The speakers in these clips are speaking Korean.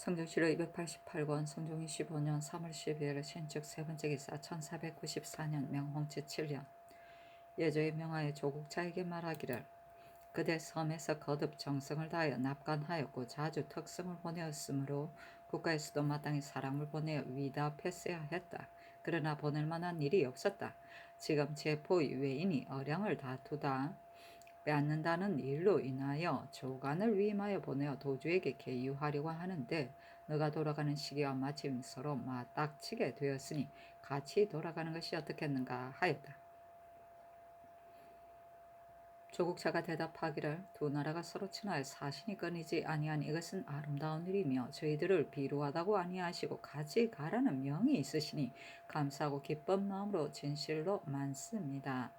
성종실록 288권 성종 25년 3월 12일 신축 세번째 기사 1494년 명홍치 7년 예조의 명하에 조국차에게 말하기를 그대 섬에서 거듭 정성을 다하여 납관하였고 자주 특성을 보내었으므로 국가에서도 마땅히 사람을 보내어 위답했어야 했다. 그러나 보낼 만한 일이 없었다. 지금 제포의 외인이 어량을 다투다 빼앗는다는 일로 인하여 조간을 위임하여 보내어 도주에게 계유하려고 하는데 너가 돌아가는 시기와 마침 서로 맞닥치게 되었으니 같이 돌아가는 것이 어떻겠는가 하였다. 조국차가 대답하기를 두 나라가 서로 친하여 사신이 끊이지 아니한 이것은 아름다운 일이며 저희들을 비루하다고 아니하시고 같이 가라는 명이 있으시니 감사하고 기쁜 마음으로 진실로 많습니다.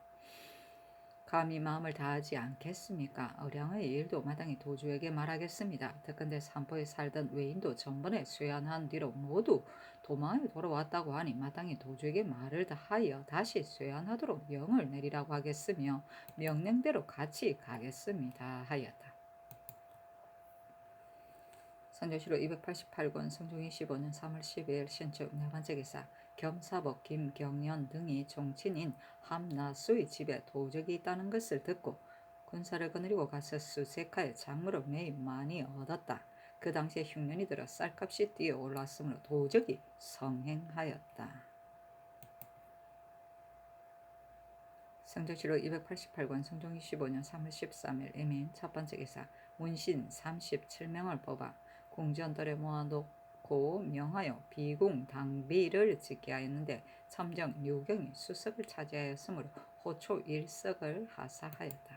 감히 마음을 다하지 않겠습니까? 어량의 일도 마땅히 도주에게 말하겠습니다. 특근대 삼포에 살던 외인도 전번에 쇠안한 뒤로 모두 도망에 돌아왔다고 하니 마땅히 도주에게 말을 다하여 다시 쇠안하도록 명을 내리라고 하겠으며 명령대로 같이 가겠습니다 하였다. 선조실록 288권 성종 25년 3월 12일 신축 네번째 기사 겸사복 김경연 등이 종친인 함나수의 집에 도적이 있다는 것을 듣고 군사를 거느리고 가서 수색하여 작물을 매우 많이 얻었다. 그 당시에 흉년이 들어 쌀값이 뛰어 올랐으므로 도적이 성행하였다. 성종실록 288권 성종 25년 3월 13일 이민 첫번째 기사 문신 37명을 뽑아 궁전들에 모아놓고 명하여 비궁 당비를 짓게 하였는데 첨정 유경이 수석을 차지하였으므로 호초 1석을 하사하였다.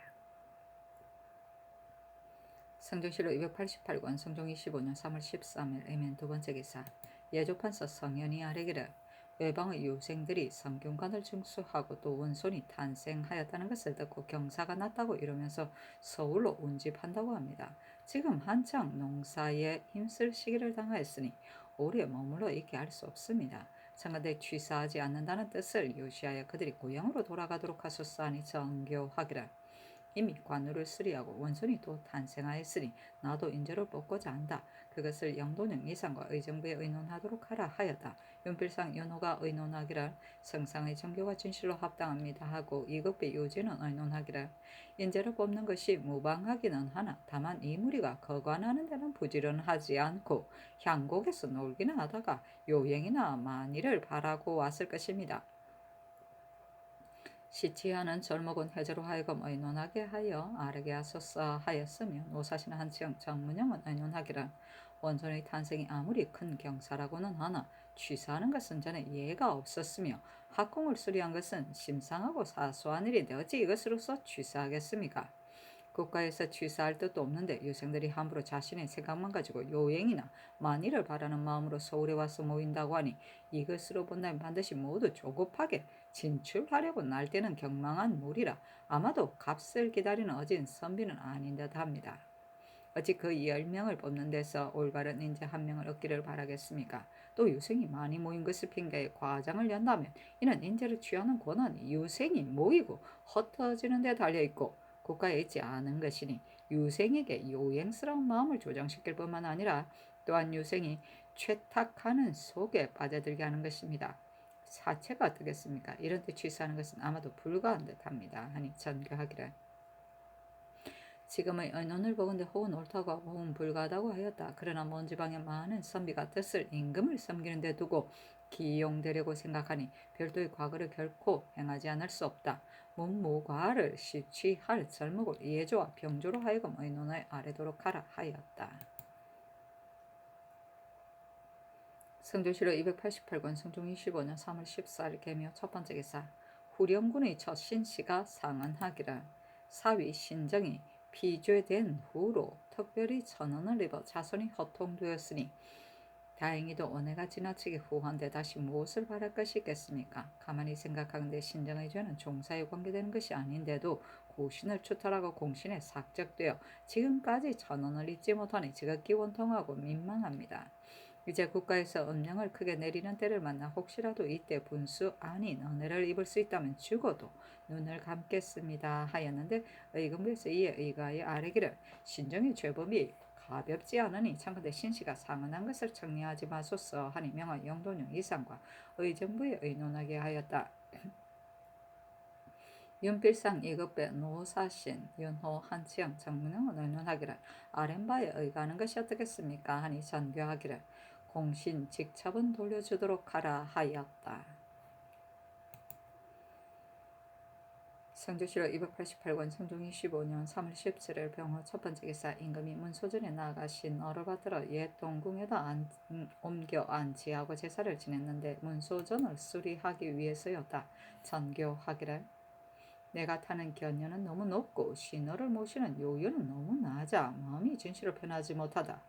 성종실록 288권 성종 25년 3월 13일 이민 두번째 기사 예조판서 성현이 아뢰기를 외방의 유생들이 성균관을 증수하고 또 원손이 탄생하였다는 것을 듣고 경사가 났다고 이러면서 서울로 운집한다고 합니다. 지금 한창 농사에 힘쓸 시기를 당하였으니 오래 머물러 있게 할 수 없습니다. 청와대 취사하지 않는다는 뜻을 유시하여 그들이 고향으로 돌아가도록 하소서 하니 정교하기를 이미 관우를 수리하고 원손이 또 탄생하였으니 나도 인재를 뽑고자 한다. 그것을 영도령 이상과 의정부에 의논하도록 하라 하였다. 윤필상 윤호가 의논하기를 성상의 정교가 진실로 합당합니다 하고 이급비 유지는 의논하기를 인재를 뽑는 것이 무방하기는 하나 다만 이 무리가 거관하는 데는 부지런하지 않고 향곡에서 놀기나 하다가 요행이나 만일을 바라고 왔을 것입니다. 시치하는 절목은 해제로 하여금 의논하게 하여 아르게 하소서 하였으며 노사시는 한층 정문영은 의논하기를 원손의 탄생이 아무리 큰 경사라고는 하나 취사하는 것은 전에 예가 없었으며 학궁을 수리한 것은 심상하고 사소한 일인데 어찌 이것으로서 취사하겠습니까? 국가에서 취사할 뜻도 없는데 유생들이 함부로 자신의 생각만 가지고 요행이나 만일을 바라는 마음으로 서울에 와서 모인다고 하니 이것으로 본다면 반드시 모두 조급하게 진출하려고 날뛰는 경망한 무리라 아마도 값을 기다리는 어진 선비는 아닌 듯 합니다. 어찌 그 10명을 뽑는 데서 올바른 인재 한 명을 얻기를 바라겠습니까? 또 유생이 많이 모인 것을 핑계에 과장을 연다면 이는 인재를 취하는 권한이 유생이 모이고 흩어지는 데 달려있고 국가에 있지 않은 것이니 유생에게 요행스러운 마음을 조장시킬 뿐만 아니라 또한 유생이 최탁하는 속에 빠져들게 하는 것입니다. 사체가 어떻겠습니까? 이런 데 취사하는 것은 아마도 불가한 듯합니다. 하니 전교하기를 지금의 의논을 보건대 호은 옳다고 하고 호은 불가하다고 하였다. 그러나 먼 지방의 많은 선비가 뜻을 임금을 섬기는 데 두고 기용되려고 생각하니 별도의 과거를 결코 행하지 않을 수 없다. 문무과를 시취할 절목을 예조와 병조로 하여금 의논을 아뢰도록 하라 하였다. 성조실록 288권 성종 25년 3월 14일 개묘 첫번째 기사 후령군의 첫 신씨가 상언하기를 사위 신정이 피죄된 후로 특별히 천언을 입어 자손이 허통되었으니 다행히도 은혜가 지나치게 후한데 다시 무엇을 바랄 것이 있겠습니까? 가만히 생각하건대 신정의 죄는 종사에 관계되는 것이 아닌데도 고신을 추탈하고 공신에 삭적되어 지금까지 천언을 잊지 못하니 지극히 원통하고 민망합니다. 이제 국가에서 음령을 크게 내리는 때를 만나 혹시라도 이때 분수 아닌 은혜를 입을 수 있다면 죽어도 눈을 감겠습니다 하였는데 의금부에서 이에 의가에 아뢰기를 신정의 죄범이 가볍지 않으니 청컨대 신씨가 상언한 것을 청리하지 마소서 하니 명하 영돈용 이상과 의정부에 의논하게 하였다. 윤필상 이급배 노사신 윤호 한치영 정문영은 의논하기를 아랫바에 의가는 것이 어떻겠습니까 하니 전교하기를 공신 직첩은 돌려주도록 하라 하였다. 성주시로 288권 성종 25년 3월 17일 병호 첫번째 기사 임금이 문소전에 나가신 어를 받들어 옛 동궁에다 옮겨 안치하고 제사를 지냈는데 문소전을 수리하기 위해서였다. 전교하기를 내가 타는 견녀는 너무 높고 신호를 모시는 요요는 너무 낮아 마음이 진실을 표현하지 못하다.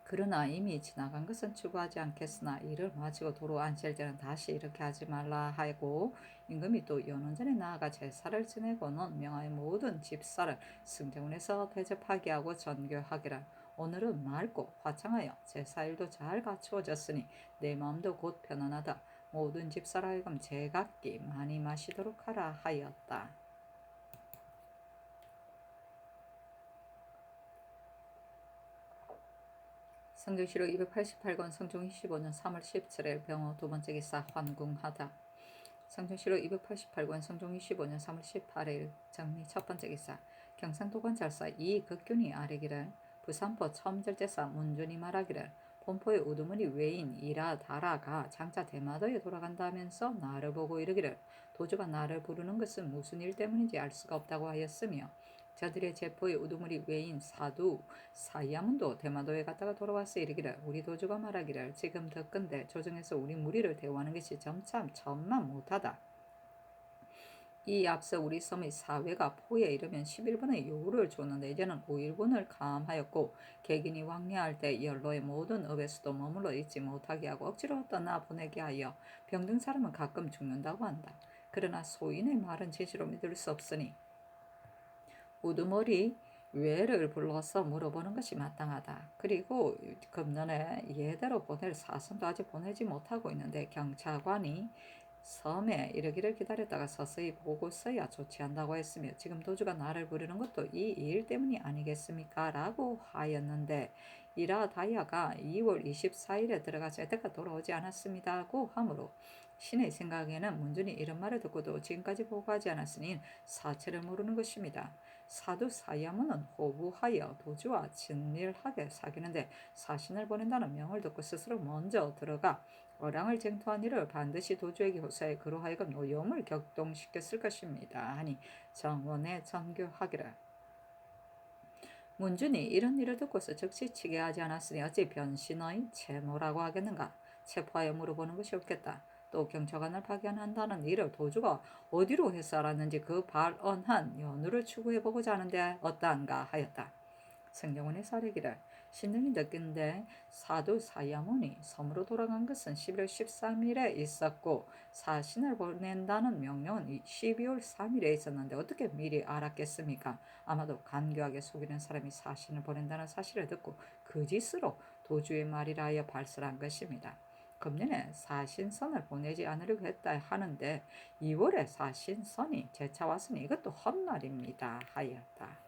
그러나 이미 지나간 것은 추구하지 않겠으나 이를 마치고 도로 앉힐 때는 다시 이렇게 하지 말라 하고 임금이 또 연원전에 나아가 제사를 지내고는 명하의 모든 집사를 승정원에서 대접하게 하고 전교하기를 오늘은 맑고 화창하여 제사일도 잘 갖추어졌으니 내 마음도 곧 편안하다. 모든 집사라 하여금 제각기 많이 마시도록 하라 하였다. 성종시로 288권 성종 25년 3월 17일 병호 두번째 기사 환궁하다. 성종시로 288권 성종 25년 3월 18일 정리 첫번째 기사 경상도관찰사 이극균이 아뢰기를 부산포 첨절제사 문준이 말하기를 본포의 우두머리 외인 이라다라가 장차 대마도에 돌아간다면서 나를 보고 이르기를 도주가 나를 부르는 것은 무슨 일 때문인지 알 수가 없다고 하였으며 저들의 제포의 우두머리 외인 사두 사야문도 대마도에 갔다가 돌아와서 이르기를 우리 도주가 말하기를 지금 덕건대 조정에서 우리 무리를 대우하는 것이 점참 천만 못하다. 이 앞서 우리 섬의 사회가 포에 이르면 11분의 요구를 줬는데 이제는 5일분을 감하였고 객인이 왕래할 때 연로의 모든 업에서도 머물러 있지 못하게 하고 억지로 떠나 보내게 하여 병든 사람은 가끔 죽는다고 한다. 그러나 소인의 말은 진실로 믿을 수 없으니 우두머리 외를 불러서 물어보는 것이 마땅하다. 그리고 금년에 예대로 보낼 사선도 아직 보내지 못하고 있는데 경찰관이 섬에 이르기를 기다렸다가 서서히 보고 써야 조치한다고 했으며 지금 도주가 나를 부르는 것도 이 일 때문이 아니겠습니까? 라고 하였는데 이라다야가 2월 24일에 들어가서 여태까지 돌아오지 않았습니다고 하므로 신의 생각에는 문준이 이런 말을 듣고도 지금까지 보고하지 않았으니 사체를 모르는 것입니다. 사두 사야문은 호부하여 도주와 친밀하게 사귀는데 사신을 보낸다는 명을 듣고 스스로 먼저 들어가 어랑을 쟁투한 일을 반드시 도주에게 호소해 그로 하여금 노염을 격동시켰을 것입니다. 하니 정원에 전교하기를 문준이 이런 일을 듣고서 즉시 치게 하지 않았으니 어찌 변신의 채모라고 하겠는가. 체포하여 물어보는 것이 없겠다. 또 경찰관을 파견한다는 일을 도주가 어디로 해서 알았는지 그 발언한 연유를 추구해보고자 하는데 어떠한가 하였다. 성경원의 사례기를 신등이 느낀데 사두 사야문이 섬으로 돌아간 것은 11월 13일에 있었고 사신을 보낸다는 명령은 12월 3일에 있었는데 어떻게 미리 알았겠습니까? 아마도 간교하게 속이는 사람이 사신을 보낸다는 사실을 듣고 거짓으로 도주의 말이라 하여 발설한 것입니다. 금년에 사신선을 보내지 않으려고 했다 하는데 2월에 사신선이 재차 왔으니 이것도 헛말입니다 하였다.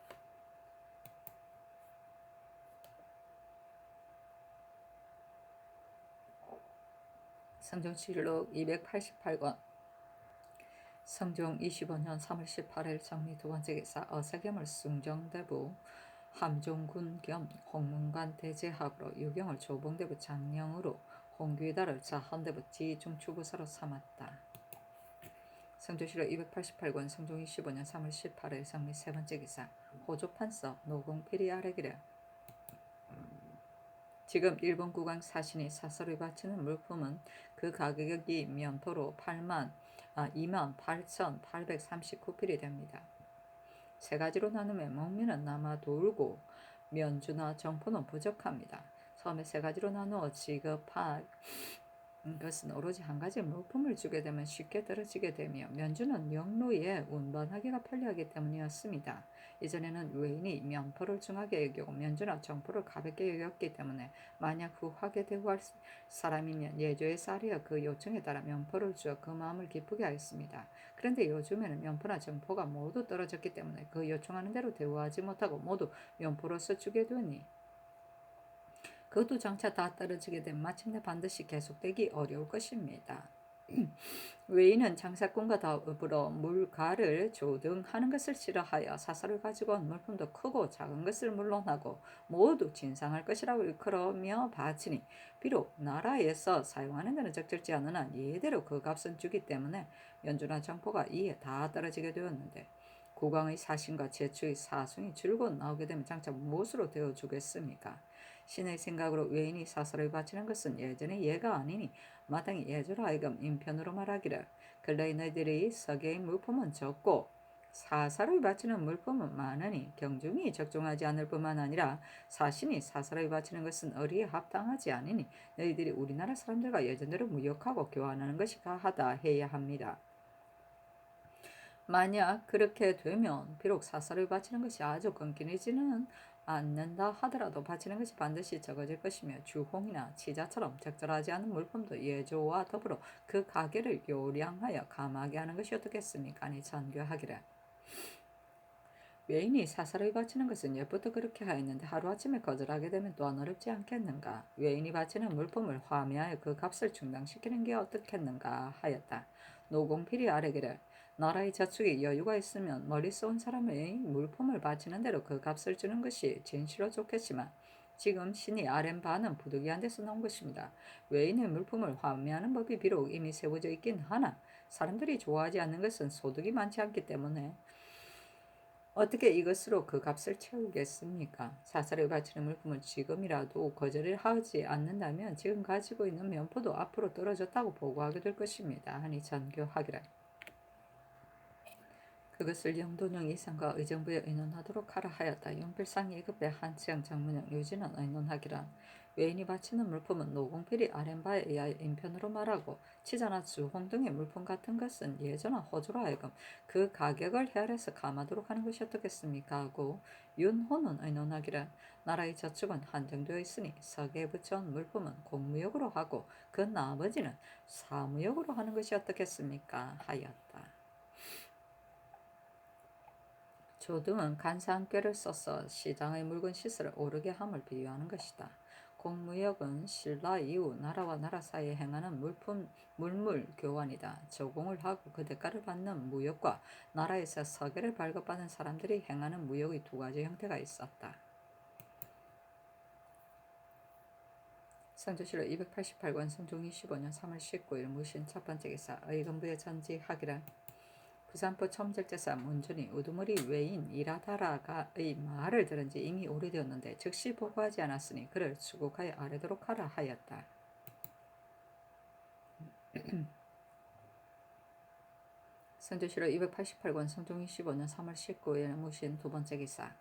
성종실록 288권 성종 25년 3월 18일 정리 두번째 기사 어세겸을 숭정대부 함종군 겸 홍문관 대제학으로 유경을 조봉대부 장령으로 홍귀다를 자헌대부 지중추부사로 삼았다. 성조실록 288권 성종 25년 3월 18일 정리 세번째 기사 호조판서 노공필이 아뢰기를 지금 일본 국왕 사신이 사설을 바치는 물품은 그 가격이 면토로 28,839필이 됩니다. 세 가지로 나누면 목미는 남아 돌고 면주나 정포는 부족합니다. 섬에 세 가지로 나누어 지급할 이것은 오로지 한 가지 물품을 주게 되면 쉽게 떨어지게 되며 면주는 명로에 운반하기가 편리하기 때문이었습니다. 이전에는 외인이 면포를 중하게 여기고 면주나 정포를 가볍게 여겼기 때문에 만약 후하게 대우할 사람이면 예조의 쌀이여 그 요청에 따라 면포를 주어 그 마음을 기쁘게 하였습니다. 그런데 요즘에는 면포나 정포가 모두 떨어졌기 때문에 그 요청하는 대로 대우하지 못하고 모두 면포로서 주게 되니 그것도 장차 다 떨어지게 되면 마침내 반드시 계속되기 어려울 것입니다. 외인은 장사꾼과 더불어 물가를 조등하는 것을 싫어하여 사설을 가지고 온 물품도 크고 작은 것을 물론하고 모두 진상할 것이라고 일컬으며 바치니 비록 나라에서 사용하는 데는 적절치 않으나 예대로 그 값은 주기 때문에 연주나 정포가 이에 다 떨어지게 되었는데 국왕의 사신과 제추의 사순이 줄곧 나오게 되면 장차 무엇으로 되어주겠습니까? 신의 생각으로 외인이 사설을 바치는 것은 예전의 예가 아니니 마땅히 예조로 하여금 인편으로 말하기를 근래 너희들이 서계의 물품은 적고 사사를 바치는 물품은 많으니 경중이 적종하지 않을 뿐만 아니라 사신이 사사를 바치는 것은 어리에 합당하지 않으니 너희들이 우리나라 사람들과 예전대로 무역하고 교환하는 것이 가하다 해야 합니다. 만약 그렇게 되면 비록 사사를 바치는 것이 아주 끊기지는 않는다 하더라도 바치는 것이 반드시 적어질 것이며 주홍이나 치자처럼 적절하지 않은 물품도 예조와 더불어 그 가게를 요량하여 감하게 하는 것이 어떻겠습니까? 아니 전교하기를 외인이 사사를 바치는 것은 옛부터 그렇게 하였는데 하루아침에 거절하게 되면 또한 어렵지 않겠는가? 외인이 바치는 물품을 화매하여 그 값을 충당시키는 게 어떻겠는가 하였다. 노공필이 아뢰기를 나라의 저축에 여유가 있으면 멀리서 온 사람의 물품을 바치는 대로 그 값을 주는 것이 진실로 좋겠지만 지금 신이 아랜 바는 부득이한 데서 나온 것입니다. 외인의 물품을 화매하는 법이 비록 이미 세워져 있긴 하나 사람들이 좋아하지 않는 것은 소득이 많지 않기 때문에 어떻게 이것으로 그 값을 채우겠습니까? 사설에 바치는 물품을 지금이라도 거절을 하지 않는다면 지금 가지고 있는 면포도 앞으로 떨어졌다고 보고하게 될 것입니다. 하니 전교하기를. 그것을 영도령 이상과 의정부에 의논하도록 하라 하였다. 윤필상 예급의 한치영 장문영 유진은 의논하기라. 외인이 바치는 물품은 노공필이 아랜바에 의하여 인편으로 말하고 치자나 주홍 등의 물품 같은 것은 예전나 호주로 하여금 그 가격을 헤아려서 감하도록 하는 것이 어떻겠습니까? 하고 윤호는 의논하기를 나라의 저축은 한정되어 있으니 서계에 붙여온 물품은 공무역으로 하고 그 나머지는 사무역으로 하는 것이 어떻겠습니까? 하였다. 조등은 간사한 꾀를 써서 시장의 묽은 시세를 오르게 함을 비유하는 것이다. 공무역은 신라 이후 나라와 나라 사이에 행하는 물물 교환이다. 조공을 하고 그 대가를 받는 무역과 나라에서 서계를 발급받는 사람들이 행하는 무역의 두 가지 형태가 있었다. 성조실록 288권 성종 25년 3월 19일 무신 첫 번째 기사 의금부에 전지하기를 부산포 첨절제사 문준이 우두머리 외인 이라다라가의 말을 들은 지 이미 오래되었는데 즉시 보고하지 않았으니 그를 수국하여 아뢰도록 하라 하였다. 선조실록 288권 성종 25년 3월 19일 무신 두 번째 기사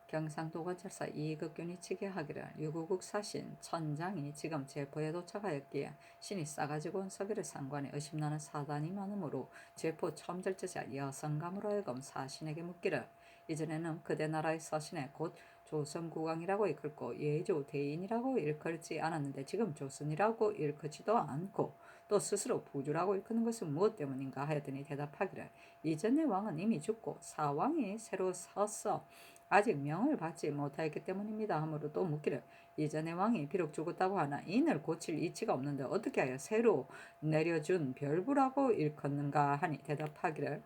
경상도관찰사 이극균이 치게하기를 유구국 사신 천장이 지금 제포에 도착하였기에 신이 싸가지고 온 서기를 상관해 의심나는 사단이 많으므로 제포 첨절제자 여성감으로 하여금 사신에게 묻기를 이전에는 그대 나라의 서신에 곧 조선국왕이라고 일컫고 예조 대인이라고 일컬지 않았는데 지금 조선이라고 일컫지도 않고 또 스스로 부주라고 일컫는 것은 무엇 때문인가 하였더니 대답하기를 이전의 왕은 이미 죽고 사왕이 새로 서서 아직 명을 받지 못하였기 때문입니다. 하므로 또 묻기를 이전의 왕이 비록 죽었다고 하나 인을 고칠 이치가 없는데 어떻게 하여 새로 내려준 별부라고 일컫는가 하니 대답하기를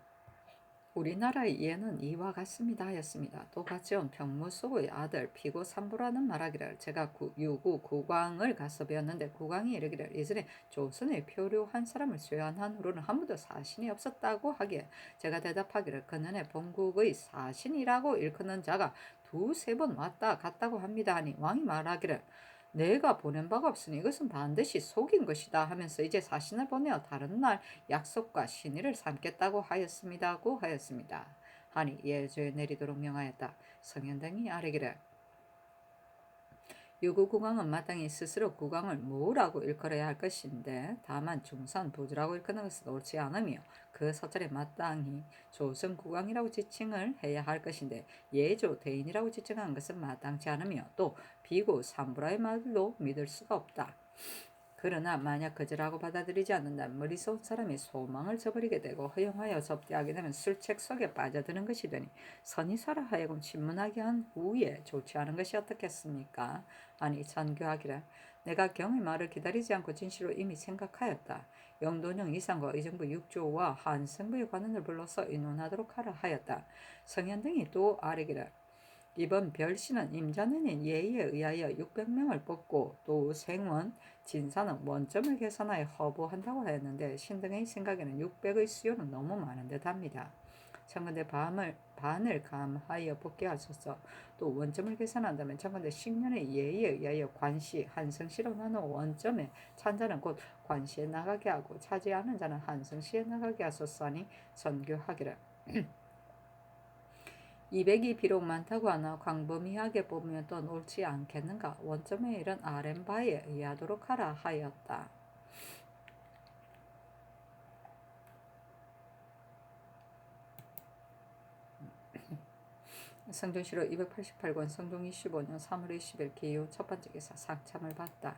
우리나라의 예는 이와 같습니다 하였습니다. 또 같이 온 병무소의 아들 피고 삼부라는 말하기를 제가 유구 국왕을 가서 배웠는데 국왕이 이르기를 예전에 조선의 표류한 사람을 쇠환한 후로는 한 번도 사신이 없었다고 하기에 제가 대답하기를 그년의 본국의 사신이라고 일컫는 자가 두세 번 왔다 갔다고 합니다 하니 왕이 말하기를 내가 보낸 바가 없으니 이것은 반드시 속인 것이다 하면서 이제 사신을 보내어 다른 날 약속과 신의를 삼겠다고 하였습니다고 하였습니다. 하니 예조에 내리도록 명하였다. 성현등이 아뢰기를 유구국왕은 마땅히 스스로 국왕을 무라고 일컬어야 할 것인데 다만 중산부주라고 일컫는 것은 옳지 않으며 그 서찰에 마땅히 조선국왕이라고 지칭을 해야 할 것인데 예조 대인이라고 지칭하는 것은 마땅치 않으며 또 비고 삼부라의 말도 믿을 수가 없다. 그러나 만약 거절하고 받아들이지 않는다면 머리속 사람이 소망을 저버리게 되고 허용하여 접대하게 되면 술책 속에 빠져드는 것이 되니 선의사라 하여금 신문하게 한 후에 좋지 않은 것이 어떻겠습니까? 아니 전교하기를 내가 경의 말을 기다리지 않고 진실로 이미 생각하였다. 영돈영 이상과 의정부 육조와 한승부의 관원을 불러서 의논하도록 하라 하였다. 성현등이 또 아뢰기를 이번 별씨는 임자년인 예의에 의하여 600명을 뽑고 또 생원, 진사는 원점을 계산하여 허보한다고 하였는데 신등의 생각에는 600의 수요는 너무 많은 듯합니다. 청건대 반을 감하여 복귀하소서. 또 원점을 계산한다면 청건대 식년의 예의에 의하여 관시, 한성시로 나누어 원점에 찬자는 곧 관시에 나가게 하고 차지하는 자는 한성시에 나가게 하소서 하니 선교하기를 200이 비록 많다고 하나 광범위하게 뽑으면 또 옳지 않겠는가. 원점의 일은 아렌바에 의하도록 하라 하였다. 성종시로 288권 성종 25년 3월 20일 기호 첫 번째 기사 상참을 받다.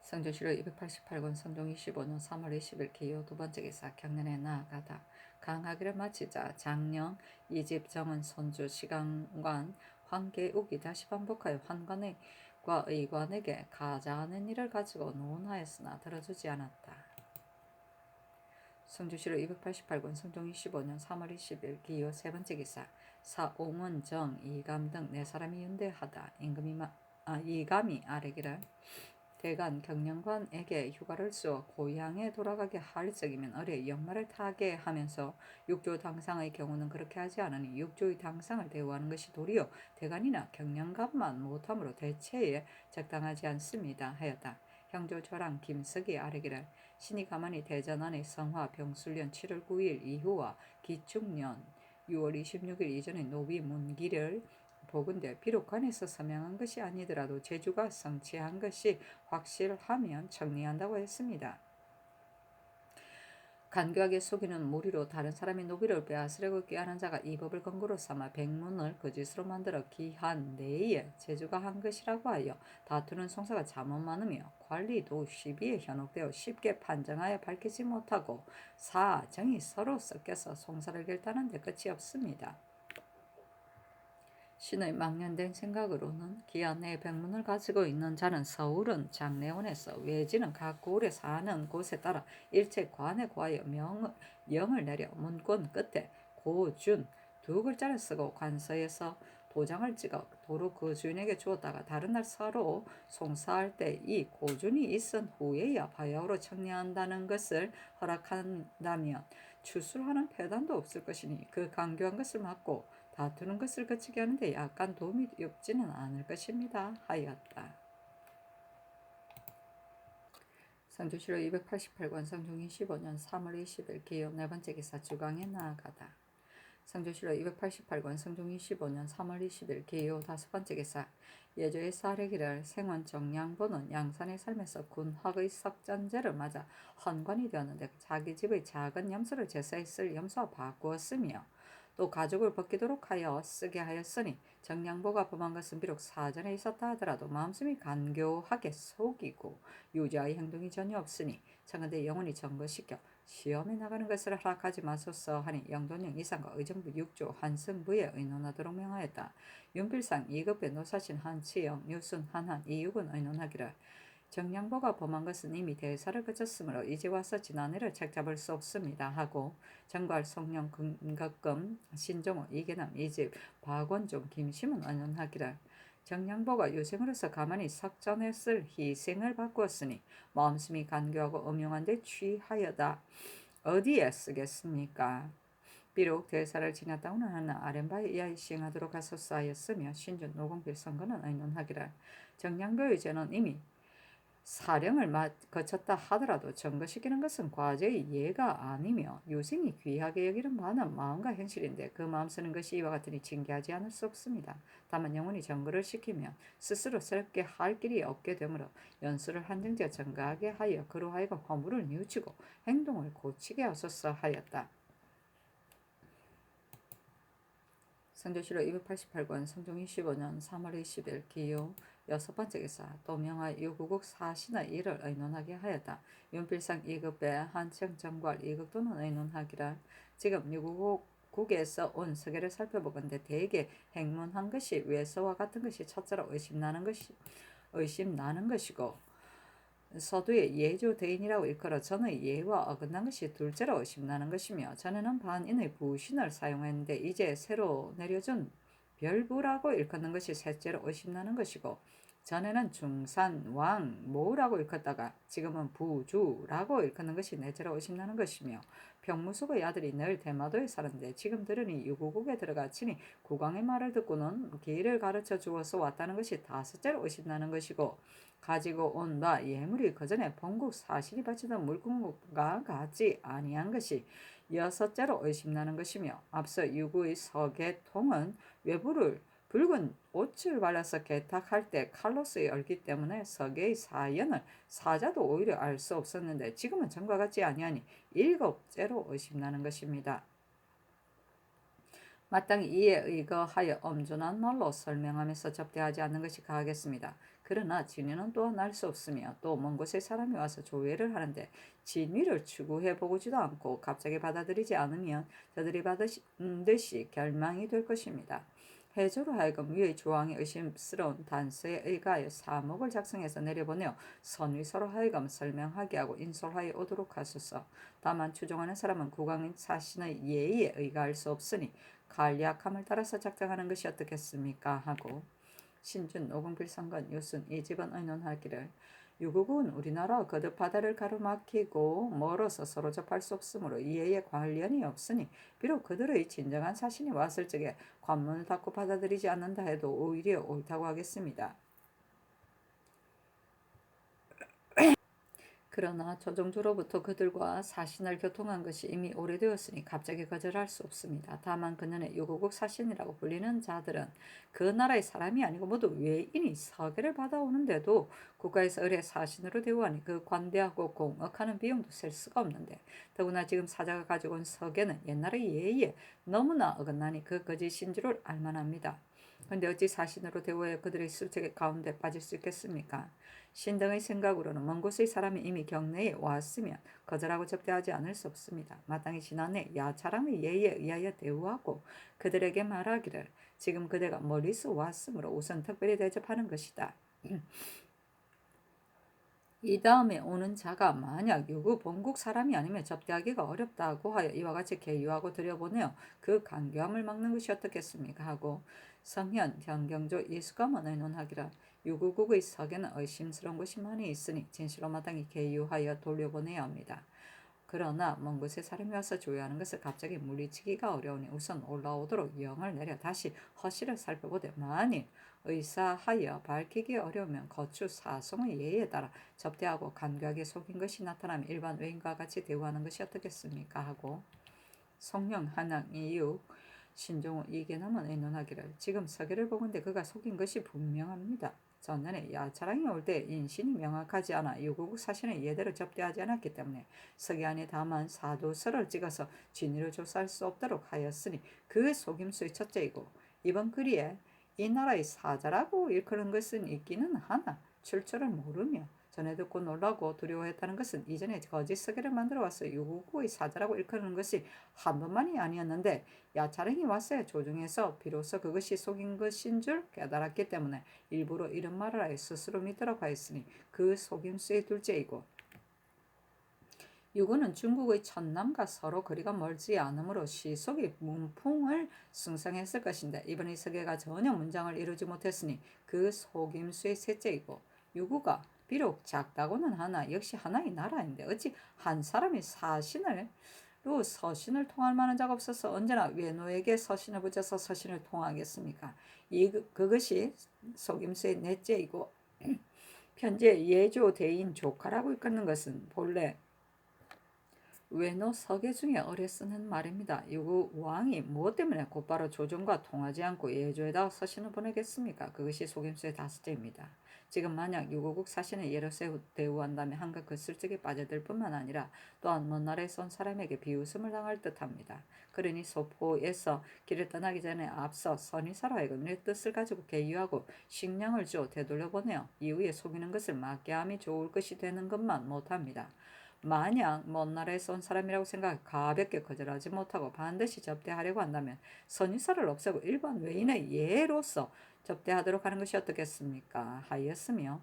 성종시로 288권 성종 25년 3월 20일 기호 두 번째 기사 경련에 나아가다. 강하기를 마치자 장령 이집 정은 손주 시강관 황계욱이 다시 반복하여 환관과 의관에게 가자하는 일을 가지고 논하였으나 들어주지 않았다. 성주시로 288권 성종 25년 3월 20일 기호 세 번째 기사 사옹원 정 이감 등 네 사람이 연대하다. 이감이 아뢰기를 대간 경영관에게 휴가를 쏘 고향에 돌아가게 할 적이면 어뢰 연말을 타게 하면서 육조 당상의 경우는 그렇게 하지 않으니 육조의 당상을 대우하는 것이 도리어 대간이나 경영관만 못함으로 대체에 적당하지 않습니다 하였다. 형조 저랑 김석이 아뢰기를 신이 가만히 대전 안의 성화 병술년 7월 9일 이후와 기축년 6월 26일 이전의 노비 문기를 보건대 비록 관에서 서명한 것이 아니더라도 제주가 성취한 것이 확실하면 정리한다고 했습니다. 간교하게 속이는 무리로 다른 사람의 노비를 빼앗으려고 꾀하는 자가 이 법을 근거로 삼아 백문을 거짓으로 만들어 기한 내에 제주가 한 것이라고 하여 다투는 송사가 잠언 많으며 관리도 시비에 현혹되어 쉽게 판정하여 밝히지 못하고 사정이 서로 섞여서 송사를 결단하는 데 끝이 없습니다. 신의 망년된 생각으로는 기한 내에 백문을 가지고 있는 자는 서울은 장례원에서 외지는 각 고을에 사는 곳에 따라 일체 관에 구하여 명을 내려 문권 끝에 고준 두 글자를 쓰고 관서에서 도장을 찍어 도로 그 주인에게 주었다가 다른 날 서로 송사할 때 이 고준이 있은 후에야 바야흐로 청량한다는 것을 허락한다면 추술하는 폐단도 없을 것이니 그 강교한 것을 막고 다투는 것을 그치게 하는데 약간 도움이 없지는 않을 것입니다 하였다. 성주시로 288권 성종 25년 3월 20일 기호 네 번째 기사 주강에 나아가다. 성주시로 288권 성종 25년 3월 20일 기호 다섯 번째 기사 예조의 사례기를 생원 정양보는 양산의 삶에서 군학의 석전제를 맞아 헌관이 되었는데 자기 집의 작은 염소를 제사에 쓸 염소와 바꾸었으며 또 가죽을 벗기도록 하여 쓰게 하였으니 정양보가 범한 것은 비록 사전에 있었다 하더라도 마음씀이 간교하게 속이고 유자의 행동이 전혀 없으니 청근대 영원히 점거시켜 시험에 나가는 것을 허락하지 마소서 하니 영돈영 이상과 의정부 육조 한승부에 의논하도록 명하였다. 윤필상 2급의 노사신 한치영 유순 한한 이육은 의논하기를 정양보가 범한 것은 이미 대사를 거쳤으므로 이제 와서 지난해를 책잡을 수 없습니다 하고 정괄 성령 금각금 신종호 이계남 이집 박원종 김심은 의논하기를 정양보가 유생으로서 가만히 석전했을 희생을 바꾸었으니 마음씀이 간교하고 음흉한 데 취하여다. 어디에 쓰겠습니까? 비록 대사를 지났다고는 하나 아렌바에 의하여 시행하도록 하소서 하였으며 신준 노공필 선거는 의논하기를 정양보의 죄는 이미 사령을 거쳤다 하더라도 증거시키는 것은 과거의 예가 아니며 유생이 귀하게 여기는 바는 마음과 현실인데 그 마음 쓰는 것이 이와 같으니 징계하지 않을 수 없습니다. 다만 영혼이 증거를 시키면 스스로 새롭게 할 길이 없게 되므로 연수를 한정지어 증거하게 하여 그로 하여금 허물을 뉘우치고 행동을 고치게 하소서 하였다. 성조실록 288권 성종 25년 3월 20일 기요 여섯 번째 기사 또 명하 유구국 사신의 일을 의논하게 하였다. 윤필상 2급에 한청 정괄 2급 또는 의논하기라. 지금 유구국에서 온 서계를 살펴보건대 대개 행문한 것이 외서와 같은 것이 첫째로 의심나는 것이고 서두에 예조 대인이라고 일컬어 전의 예와 어긋난 것이 둘째로 의심나는 것이며 전에는 반인의 부신을 사용했는데 이제 새로 내려준 별부라고 일컫는 것이 셋째로 의심나는 것이고 전에는 중산, 왕, 모라고 일컫다가 지금은 부주라고 일컫는 것이 넷째로 의심나는 것이며 병무숙의 아들이 늘 대마도에 살았는데 지금 들으니 유구국에 들어가 친히 국왕의 말을 듣고는 길을 가르쳐 주어서 왔다는 것이 다섯째로 의심나는 것이고 가지고 온 바 예물이 그전에 본국 사신이 바치던 물품과 같지 아니한 것이 여섯째로 의심나는 것이며 앞서 유구의 서계통은 외부를 붉은 옷을 발라서 개탁할 때 칼로스 열기 때문에 서계의 사연을 사자도 오히려 알 수 없었는데 지금은 전과 같지 아니하니 일곱째로 의심나는 것입니다. 마땅히 이에 의거하여 엄존한 말로 설명하면서 접대하지 않는 것이 가하겠습니다. 그러나 진위는 또한 알 수 없으며 또 먼 곳에 사람이 와서 조회를 하는데 진위를 추구해 보지도 않고 갑자기 받아들이지 않으면 저들이 받으신 듯이 결망이 될 것입니다. 해조로 하여금 위의 조항이 의심스러운 단서에 의가하여 사목을 작성해서 내려보내어 선위서로 하여금 설명하게 하고 인솔하여 오도록 하소서. 다만 추종하는 사람은 국왕인 사신의 예의에 의가할 수 없으니 간략함을 따라서 작정하는 것이 어떻겠습니까? 하고 신준 오공필상건 유순 이 집은 의논하기를 유국은 우리나라 거듭 바다를 가로막히고 멀어서 서로 접할 수 없으므로 이에 관련이 없으니 비록 그들의 진정한 사신이 왔을 적에 관문을 닫고 받아들이지 않는다 해도 오히려 옳다고 하겠습니다. 그러나 조정조로부터 그들과 사신을 교통한 것이 이미 오래되었으니 갑자기 거절할 수 없습니다. 다만 그년의 유구국 사신이라고 불리는 자들은 그 나라의 사람이 아니고 모두 외인이 서계를 받아오는데도 국가에서 의뢰 사신으로 대우하니 그 관대하고 공억하는 비용도 셀 수가 없는데 더구나 지금 사자가 가지고 온 서계는 옛날의 예의에 너무나 어긋나니 그 거짓인 줄을 알만합니다. 근데 어찌 사신으로 대우하여 그들의 술책의 가운데 빠질 수 있겠습니까? 신등의 생각으로는 먼 곳의 사람이 이미 경내에 왔으면 거절하고 접대하지 않을 수 없습니다. 마땅히 지난해 야차람의 예의에 의하여 대우하고 그들에게 말하기를 지금 그대가 멀리서 왔으므로 우선 특별히 대접하는 것이다. 이 다음에 오는 자가 만약 유구 본국 사람이 아니면 접대하기가 어렵다고 하여 이와 같이 계유하고 들여보내어 그 간교함을 막는 것이 어떻겠습니까? 하고 성현, 현경조, 예수감은 의논하기라 유구국의 서계는 의심스러운 것이 많이 있으니 진실로 마땅히 계유하여 돌려보내야 합니다. 그러나 먼 곳에 사람이 와서 조회하는 것을 갑자기 물리치기가 어려우니 우선 올라오도록 영을 내려 다시 허실을 살펴보되 만일 의사하여 밝히기 어려우면 거추 사송의 예에 따라 접대하고 간교하게 속인 것이 나타나면 일반 외인과 같이 대우하는 것이 어떻겠습니까? 하고 성령 한양 이육 신종우 이계남은 의논하기를 지금 서계를 보건대 그가 속인 것이 분명합니다. 전년에 야차랑이 올 때 인신이 명확하지 않아 유구국 사신의 예대로 접대하지 않았기 때문에 서계 안에 다만 사도서를 찍어서 진위를 조사할 수 없도록 하였으니 그 속임수의 첫째이고 이번 글에 이 나라의 사자라고 일컫는 것은 있기는 하나 출처를 모르며 전에 듣고 놀라고 두려워했다는 것은 이전에 거짓 서계를 만들어 와서 유구국의 사자라고 일컫는 것이 한 번만이 아니었는데 야차랭이 왔어야 조중에서 비로소 그것이 속인 것인 줄 깨달았기 때문에 일부러 이런 말을 하여 스스로 믿도록 하였으니 그 속임수의 둘째이고 유구는 중국의 천남과 서로 거리가 멀지 않으므로 시속이 문풍을 숭상했을 것인데 이번에 서계가 전혀 문장을 이루지 못했으니 그 속임수의 셋째이고 유구가 비록 작다고는 하나 역시 하나의 나라인데 어찌 한 사람이 서신을 통할 만한 자가 없어서 언제나 외노에게 서신을 붙여서 서신을 통하겠습니까? 그것이 속임수의 넷째이고 현재 예조 대인 조카라고 이끄는 것은 본래 외노 서계 중에 어뢰 쓰는 말입니다. 유구 왕이 무엇 때문에 곧바로 조정과 통하지 않고 예조에다 서신을 보내겠습니까? 그것이 속임수의 다섯째입니다. 지금 만약 유고국 사신을 예로 대우한다면 한가 그 슬쩍에 빠져들 뿐만 아니라 또한 먼 나라에서 온 사람에게 비웃음을 당할 듯합니다. 그러니 소포에서 길을 떠나기 전에 앞서 선의사로 하여금 내 뜻을 가지고 계유하고 식량을 주어 되돌려보내어 이후에 속이는 것을 막게 함이 좋을 것이 되는 것만 못합니다. 만약 먼 나라에서 온 사람이라고 생각해 가볍게 거절하지 못하고 반드시 접대하려고 한다면 선유사를 없애고 일반 외인의 예로서 접대하도록 하는 것이 어떻겠습니까? 하였으며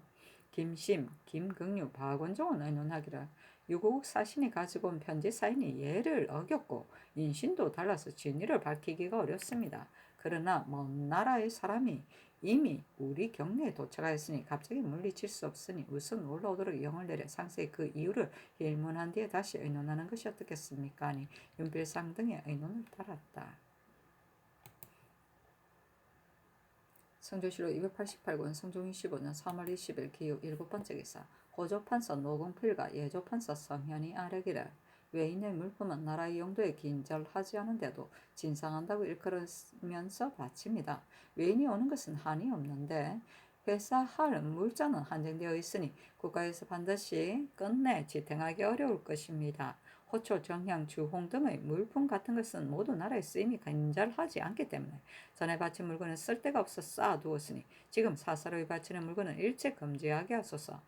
김심, 김긍류, 박원종은 의논하기를 유고국 사신이 가지고 온 편지 사인이 예를 어겼고 인신도 달라서 진위를 밝히기가 어렵습니다. 그러나 먼 나라의 사람이 이미 우리 경내에 도착하였으니 갑자기 물리칠 수 없으니 우선 올라오도록 영을 내려 상세히 그 이유를 일문한 뒤에 다시 의논하는 것이 어떻겠습니까? 하니 윤필상 등의 의논을 따랐다. 성조실록 288권 성종 25년 3월 20일 기후 7번째 기사 호조판서 노공필과 예조판서 성현이 아뢰기를 외인의 물품은 나라의 용도에 긴절하지 않은데도 진상한다고 일컬으면서 바칩니다. 외인이 오는 것은 한이 없는데 회사할 물자는 한정되어 있으니 국가에서 반드시 끝내 지탱하기 어려울 것입니다. 호초, 정향, 주홍 등의 물품 같은 것은 모두 나라의 쓰임이 간절하지 않기 때문에 전에 바친 물건은 쓸데가 없어 쌓아두었으니 지금 사사로이 바치는 물건은 일체 금지하게 하소서.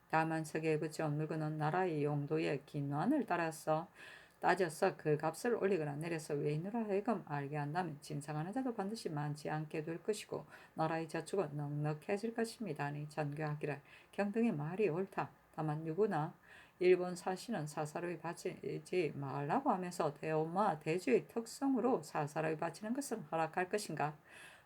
다만 서기에 붙여온 물건은 나라의 용도의 긴환을 따져서 그 값을 올리거나 내려서 외인으로 하여금 알게 한다면 진상하는 자도 반드시 많지 않게 될 것이고 나라의 저축은 넉넉해질 것입니다. 하니 전교하기를 경등의 말이 옳다. 다만 누구나 일본 사신은 사사로이 바치지 말라고 하면서 대엄마 대주의 특성으로 사사로이 바치는 것은 허락할 것인가?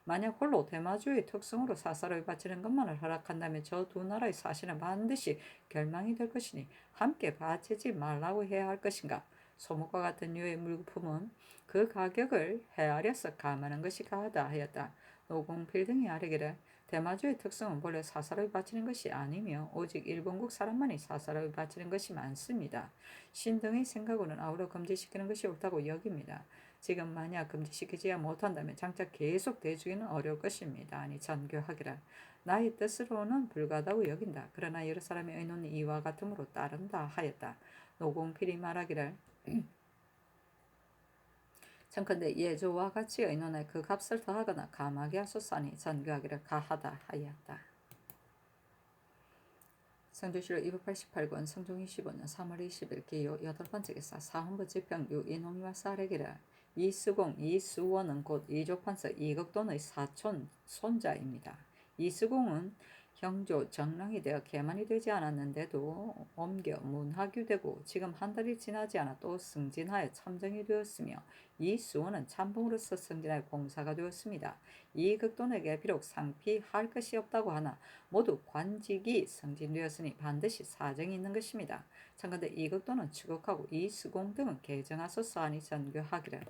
만약 홀로 대마주의 특성으로 사사로이 바치는 것만을 허락한다면 저 두 나라의 사신은 반드시 결망이 될 것이니 함께 바치지 말라고 해야 할 것인가? 소목과 같은 류의 물품은 그 가격을 헤아려서 감하는 것이 가하다 하였다. 노공필 등이 아뢰기를 대마주의 특성은 본래 사사로이 바치는 것이 아니며 오직 일본국 사람만이 사사로이 바치는 것이 많습니다. 신 등의 생각으로는 아우러 금지시키는 것이 옳다고 여깁니다. 지금 만약 금지시키지 못한다면 장차 계속 대주기는 어려울 것입니다. 아니 전교하기를 나의 뜻으로는 불가하다고 여긴다. 그러나 여러 사람의 의논이 이와 같음으로 따른다 하였다. 노공필이 말하기를 청컨대 예조와 같이 의논해 그 값을 더하거나 감하게 하소서 하니 전교하기를 가하다 하였다. 성조실록 288권 성종 25년 3월 20일 기요 8번째 기사 사헌부 지평 유인홍이와 사례기를 이수공, 이수원은 곧 이조판서 이극돈의 사촌 손자입니다. 이수공은 형조 정랑이 되어 개만이 되지 않았는데도 옮겨 문하규되고 지금 한 달이 지나지 않아 또 승진하여 참정이 되었으며 이수원은 참봉으로서 승진하여 공사가 되었습니다. 이극돈에게 비록 상피할 것이 없다고 하나 모두 관직이 승진되었으니 반드시 사정이 있는 것입니다. 참건대 이극돈은 추국하고 이수공 등은 개정하소서 하니 전교하기를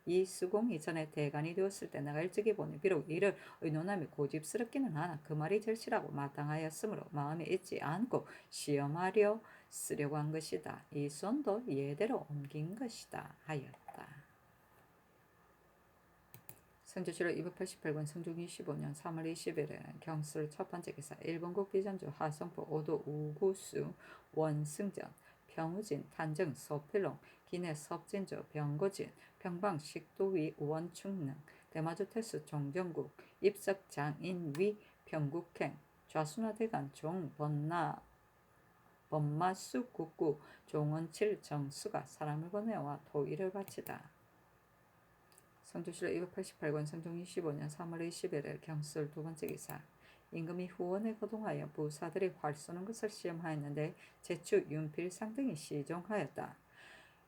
이수공이 전에 대간이 되었을 때 내가 일찍이 보니 비록 이를 의논함이 고집스럽기는 하나 그 말이 절실하고 마땅하였으므로 마음에 있지 않고 시험하려 쓰려고 한 것이다. 이 손도 예대로 옮긴 것이다 하였다. 성조실록 288권 성종 25년 3월 20일에 경술 첫 번째 기사 일본국 비전주 하성포 오도 우구수 원승전 평우진 탄정 서필롱 기내 섭진조 병고진 평방 식도위 원충능 대마주 태수 종정국 입석 장인위 평국행 좌순화대간 종 번마수 국구 종원칠 정수가 사람을 보내와 토의를 바치다. 성조실록 288권 성종 25년 3월 20일에 경술 두 번째 기사 임금이 후원에 거동하여 부사들이 활 쏘는 것을 시험하였는데 제추 윤필상 등이 시종하였다.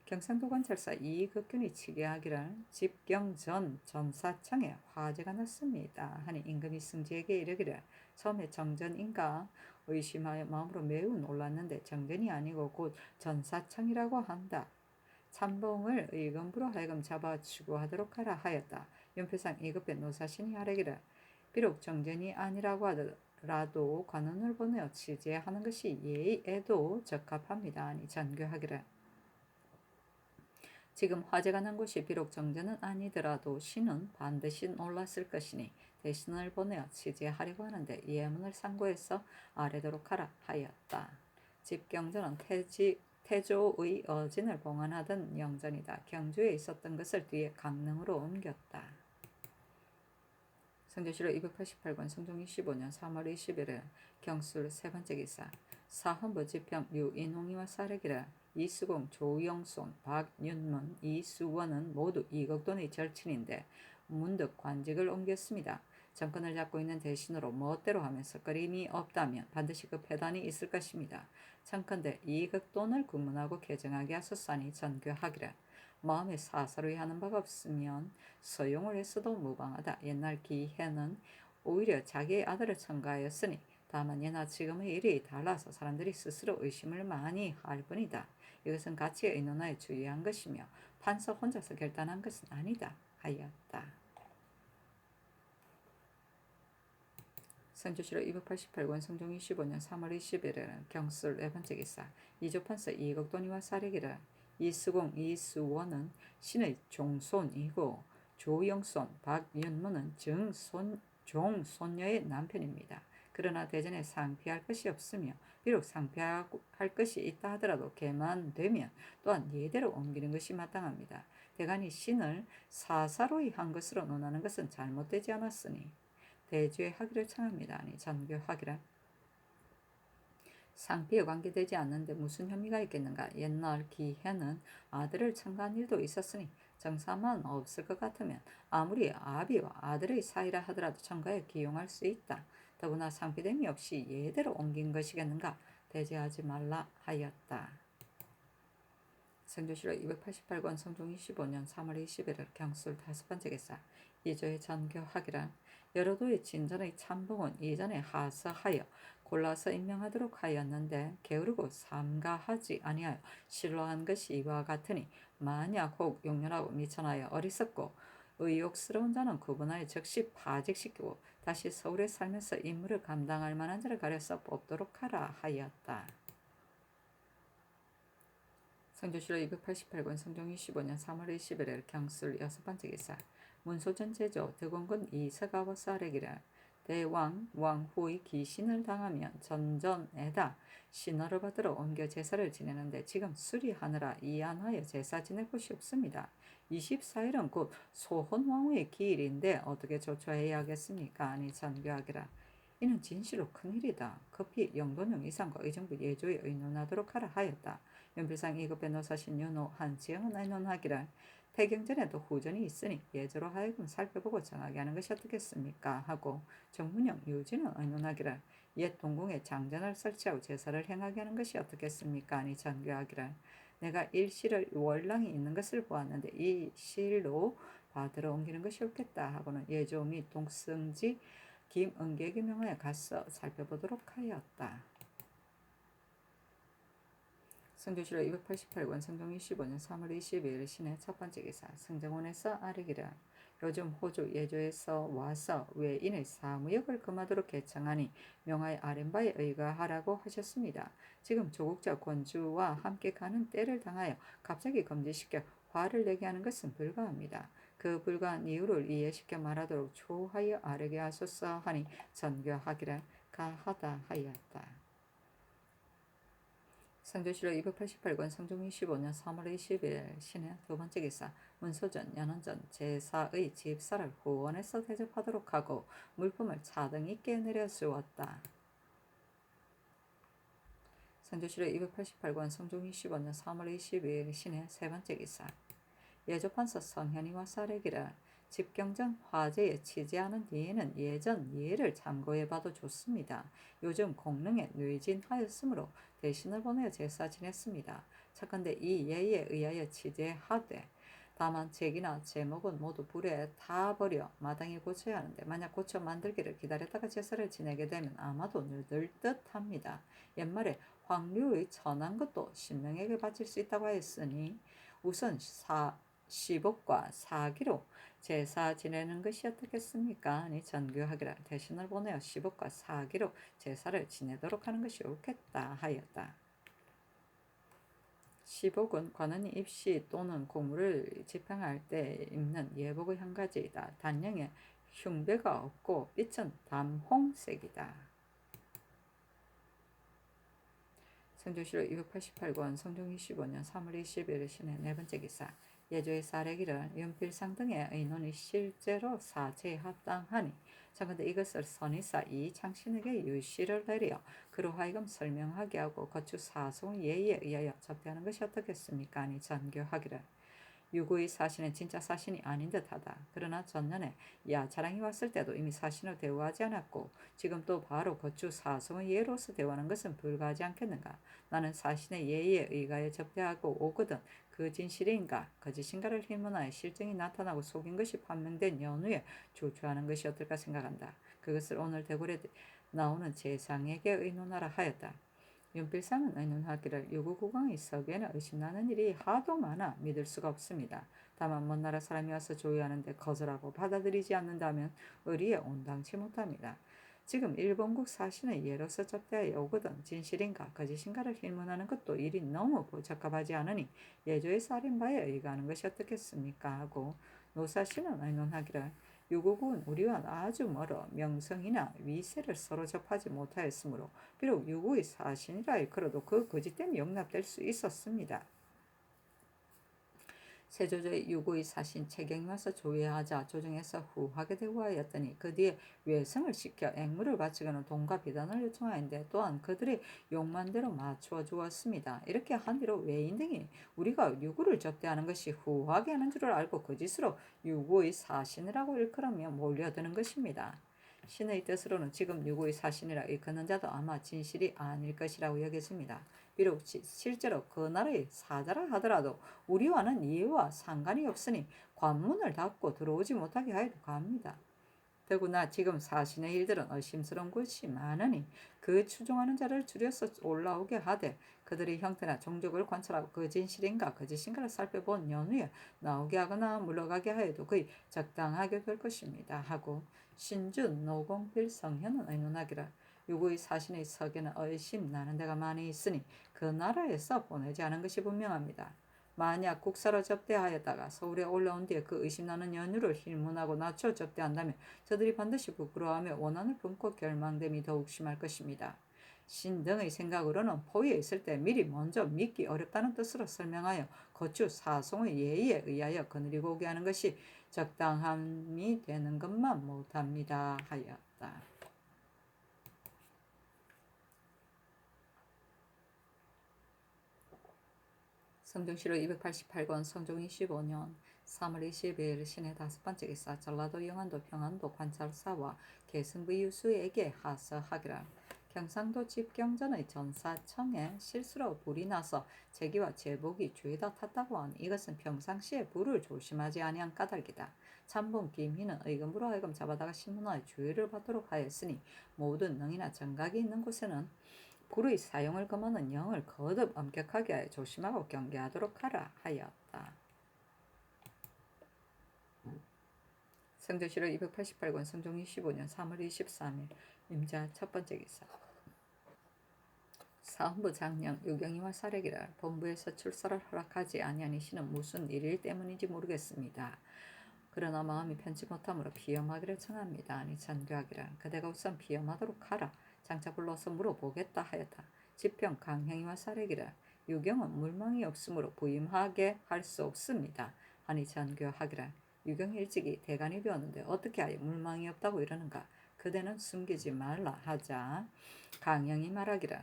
경상도 관찰사 이극균이 치게하기를 집경 전 전사청에 화재가 났습니다. 하니 임금이 승지에게 이르기를 처음에 정전인가 의심하여 마음으로 매우 놀랐는데 정전이 아니고 곧 전사청이라고 한다. 참봉을 의금부로 하여금 잡아 추구하도록 하라 하였다. 윤필상 이급의 노사신이 아뢰기를 비록 정전이 아니라고 아니라도 관원을 보내어 취재하는 것이 예의에도 적합합니다. 아니 전교하기를. 지금 화제가 난 곳이 비록 정전은 아니더라도 신은 반드시 놀랐을 것이니 대신을 보내어 취재하려고 하는데 예문을 상고해서 아뢰도록 하라 하였다. 집경전은 태조의 어진을 봉헌하던 영전이다. 경주에 있었던 것을 뒤에 강릉으로 옮겼다. 성조실록 288권 성종 25년 3월 20일에 경술 세 번째 기사 사헌부 지평 유인홍이와 사례기라 이수공, 조영손, 박윤문, 이수원은 모두 이극돈의 절친인데 문득 관직을 옮겼습니다. 정권을 잡고 있는 대신으로 멋대로 하면서 거림이 없다면 반드시 그 패단이 있을 것입니다. 청컨대 이극돈을 국문하고 개정하게 하소서니 전교하기를. 마음에 사사로이 하는 바가 없으면 서용을 했어도 무방하다. 옛날 기해는 오히려 자기의 아들을 첨가하였으니 다만 예나 지금의 일이 달라서 사람들이 스스로 의심을 많이 할 뿐이다. 이것은 가치에 의논하여 주의한 것이며 판서 혼자서 결단한 것은 아니다 하였다. 선조실록 288권 성종 25년 3월 20일에 경술 네 번째 기사 이조판서 이극돈이와 사례기라 이수공, 이수원은 신의 종손이고 조영손, 박윤문은 종손녀의 남편입니다. 그러나 대전에 상피할 것이 없으며 비록 상피할 것이 있다 하더라도 개만되면 또한 예대로 옮기는 것이 마땅합니다. 대간이 신을 사사로이 한 것으로 논하는 것은 잘못되지 않았으니 대주의 하기를 청합니다. 아니 전교하기라. 상피에 관계되지 않는데 무슨 혐의가 있겠는가. 옛날 기해는 아들을 첨가한 일도 있었으니 정사만 없을 것 같으면 아무리 아비와 아들의 사이라 하더라도 첨가에 기용할 수 있다. 더구나 상피됨이 없이 예대로 옮긴 것이겠는가. 대제하지 말라 하였다. 성조실록 288권 성종 25년 3월 21일 경술 다섯 번째 기사 이조의 전교하기란 여러도의 진전의 참봉은 이전에 하서하여 골라서 임명하도록 하였는데 게으르고 삼가하지 아니하여 실로한 것이 이와 같으니 만약 혹 용렬하고 미천하여 어리석고 의욕스러운 자는 구분하여 즉시 파직시키고 다시 서울에 살면서 임무를 감당할 만한 자를 가려서 뽑도록 하라 하였다. 성조실록 288권 성종 25년 3월 21일 경술 여섯 번째 기사 문소전 제조 대공군 이서가와 사례기라 대왕 왕후의 기신을 당하면 전전에다 신호를 받으러 옮겨 제사를 지내는데 지금 수리하느라 이안하여 제사 지낼 곳이 없습니다. 24일은 곧 소헌왕후의 기일인데 어떻게 조처해야겠습니까? 아니 전교하기라. 이는 진실로 큰일이다. 급히 영도령 이상과 의정부 예조에 의논하도록 하라 하였다. 연필상 2급 변호사신 윤호 한지영은 의논하기를 태경전에도 후전이 있으니 예조로 하여금 살펴보고 정하게 하는 것이 어떻겠습니까? 하고 정문영 유진은 의논하기를 옛 동궁에 장전을 설치하고 제사를 행하게 하는 것이 어떻겠습니까? 아니 전교하기를 내가 일실을 월랑이 있는 것을 보았는데 이 실로 받으러 옮기는 것이 옳겠다 하고는 예조 및 동승지 김은객이 명하여 가서 살펴보도록 하였다. 성조실록 288권 성종 25년 3월 22일 신의 첫 번째 기사 성정원에서 아뢰기를 요즘 호주 예조에서 와서 외인의 사무역을 금하도록 개청하니 명하여 아랜바에 의거하라고 하셨습니다. 지금 조국자 권주와 함께 가는 때를 당하여 갑자기 금지시켜 화를 내게 하는 것은 불가합니다. 그 불가한 이유를 이해시켜 말하도록 초하여 아뢰게 하소서 하니 전교하기를 가하다 하였다. 성조실록 288권 성종 25년 3월 20일 신의 두 번째 기사 문소전 연원전 제사의 집사를 후원해서 대접하도록 하고 물품을 차등 있게 내려주었다. 성조실록 288권 성종 25년 3월 22일 신의 세 번째 기사 예조판서 성현이와 사례기라 집경전 화제에 취재하는 뒤에는 예전 예를 참고해봐도 좋습니다. 요즘 공릉에 뇌진하였으므로 대신을 보내어 제사 지냈습니다. 차컨대 이 예에 의하여 취재하되 다만 책이나 제목은 모두 불에 타버려 마땅히 고쳐야 하는데 만약 고쳐 만들기를 기다렸다가 제사를 지내게 되면 아마도 늦을 듯합니다. 옛말에 황류의 천한 것도 신명에게 바칠 수 있다고 하였으니 우선 시복과 사기로 제사 지내는 것이 어떻겠습니까? 아니 전교하기를 대신을 보내어 시복과 사기로 제사를 지내도록 하는 것이 옳겠다 하였다. 시복은 관원이 입시 또는 공무를 집행할 때 입는 예복의 한 가지이다. 단령에 흉배가 없고 빛은 담홍색이다. 성조실록 288권 성종 25년 3월 20일 신의 네 번째 기사. 예조의 사례기를 연필상 등의 의논이 실제로 사제에 합당하니 청컨대 이것을 선의사 이창신에게 유시를 내려 그로 하여금 설명하게 하고 거추 사송 예의에 의하여 접대하는 것이 어떻겠습니까? 아니 전교하기를 유구의 사신은 진짜 사신이 아닌 듯하다. 그러나 전년에 야차랑이 왔을 때도 이미 사신으로 대우하지 않았고 지금 또 바로 거추 사성의 예로서 대우하는 것은 불가하지 않겠는가. 나는 사신의 예의에 의하여 접대하고 오거든 그 진실인가 거짓인가를 휘문하여 실정이 나타나고 속인 것이 판명된 연후에 조추하는 것이 어떨까 생각한다. 그것을 오늘 대궐에 나오는 재상에게 의논하라 하였다. 윤필상은 의논하기를 유구국왕이 서기에는 의심나는 일이 하도 많아 믿을 수가 없습니다. 다만 먼 나라 사람이 와서 조의하는데 거절하고 받아들이지 않는다면 의리에 온당치 못합니다. 지금 일본국 사신의 예로서 접대하여 오거든 진실인가 거짓인가를 힐문하는 것도 일이 너무 복잡하지 않으니 예조의 살인바에 의거하는 것이 어떻겠습니까 하고 노사신은 의논하기를 유구국은 우리와 아주 멀어 명성이나 위세를 서로 접하지 못하였으므로 비록 유구의 사신이라 일컬어도 그 거짓 때문에 용납될 수 있었습니다. 세조조의 유구의 사신 채경이 와서 조회하자 조정에서 후하게 대우하였더니 그 뒤에 외성을 시켜 앵무를 바치거나 돈과 비단을 요청하였는데 또한 그들의 욕만대로 맞추어 주었습니다. 이렇게 한 뒤로 외인 등이 우리가 유구를 접대하는 것이 후하게 하는 줄을 알고 거짓으로 유구의 사신이라고 일컬으며 몰려드는 것입니다. 신의 뜻으로는 지금 유구의 사신이라 일컫는 자도 아마 진실이 아닐 것이라고 여겨집니다. 비록 실제로 그 나라의 사자라 하더라도 우리와는 이해와 상관이 없으니 관문을 닫고 들어오지 못하게 하여도 갑니다. 더구나 지금 사신의 일들은 의심스러운 것이 많으니 그 추종하는 자를 줄여서 올라오게 하되 그들의 형태나 종족을 관찰하고 그 진실인가 거짓인가를 살펴본 연후에 나오게 하거나 물러가게 하여도 거의 적당하게 될 것입니다. 하고 신준, 노공필, 성현은 의논하기를 유구의 사신의 석에는 의심 나는 데가 많이 있으니 그 나라에서 보내지 않은 것이 분명합니다. 만약 국사로 접대하였다가 서울에 올라온 뒤에 그 의심나는 연유를 힐문하고 낮춰 접대한다면 저들이 반드시 부끄러워하며 원한을 품고 결망됨이 더욱 심할 것입니다. 신 등의 생각으로는 포위에 있을 때 미리 먼저 믿기 어렵다는 뜻으로 설명하여 거추 사송의 예의에 의하여 거느리고 오게 하는 것이 적당함이 되는 것만 못합니다 하였다. 성종실록 288권 성종 25년 3월 22일 신의 다섯 번째 기사 전라도 영안도 평안도 관찰사와 계승부 유수에게 하서하기를 경상도 집경전의 전사청에 실수로 불이 나서 제기와 제복이 죄다 탔다고 하니 이것은 평상시에 불을 조심하지 아니한 까닭이다. 참봉 김희는 의금부로 하여금 잡아다가 신문하여 주의를 받도록 하였으니 모든 능이나 정각이 있는 곳에는 불의 사용을 금하는 영을 거듭 엄격하게 하여 조심하고 경계하도록 하라 하였다. 성조실록 288권 성종 25년 3월 23일 임자 첫 번째 기사 사헌부 장령 유경이와 사례기를 본부에서 출사를 허락하지 아니하니 시는 무슨 일일 때문인지 모르겠습니다. 그러나 마음이 편치 못하므로 피험하기를 청합니다. 아니 전교하기를 그대가 우선 피험하도록 하라. 장차 불러서 물어보겠다 하였다. 지평 강행이와 사례기를 유경은 물망이 없으므로 부임하게 할 수 없습니다. 하니 전교하기를 유경이 일찍이 대간이 되었는데 어떻게 하여 물망이 없다고 이러는가. 그대는 숨기지 말라 하자 강행이 말하기를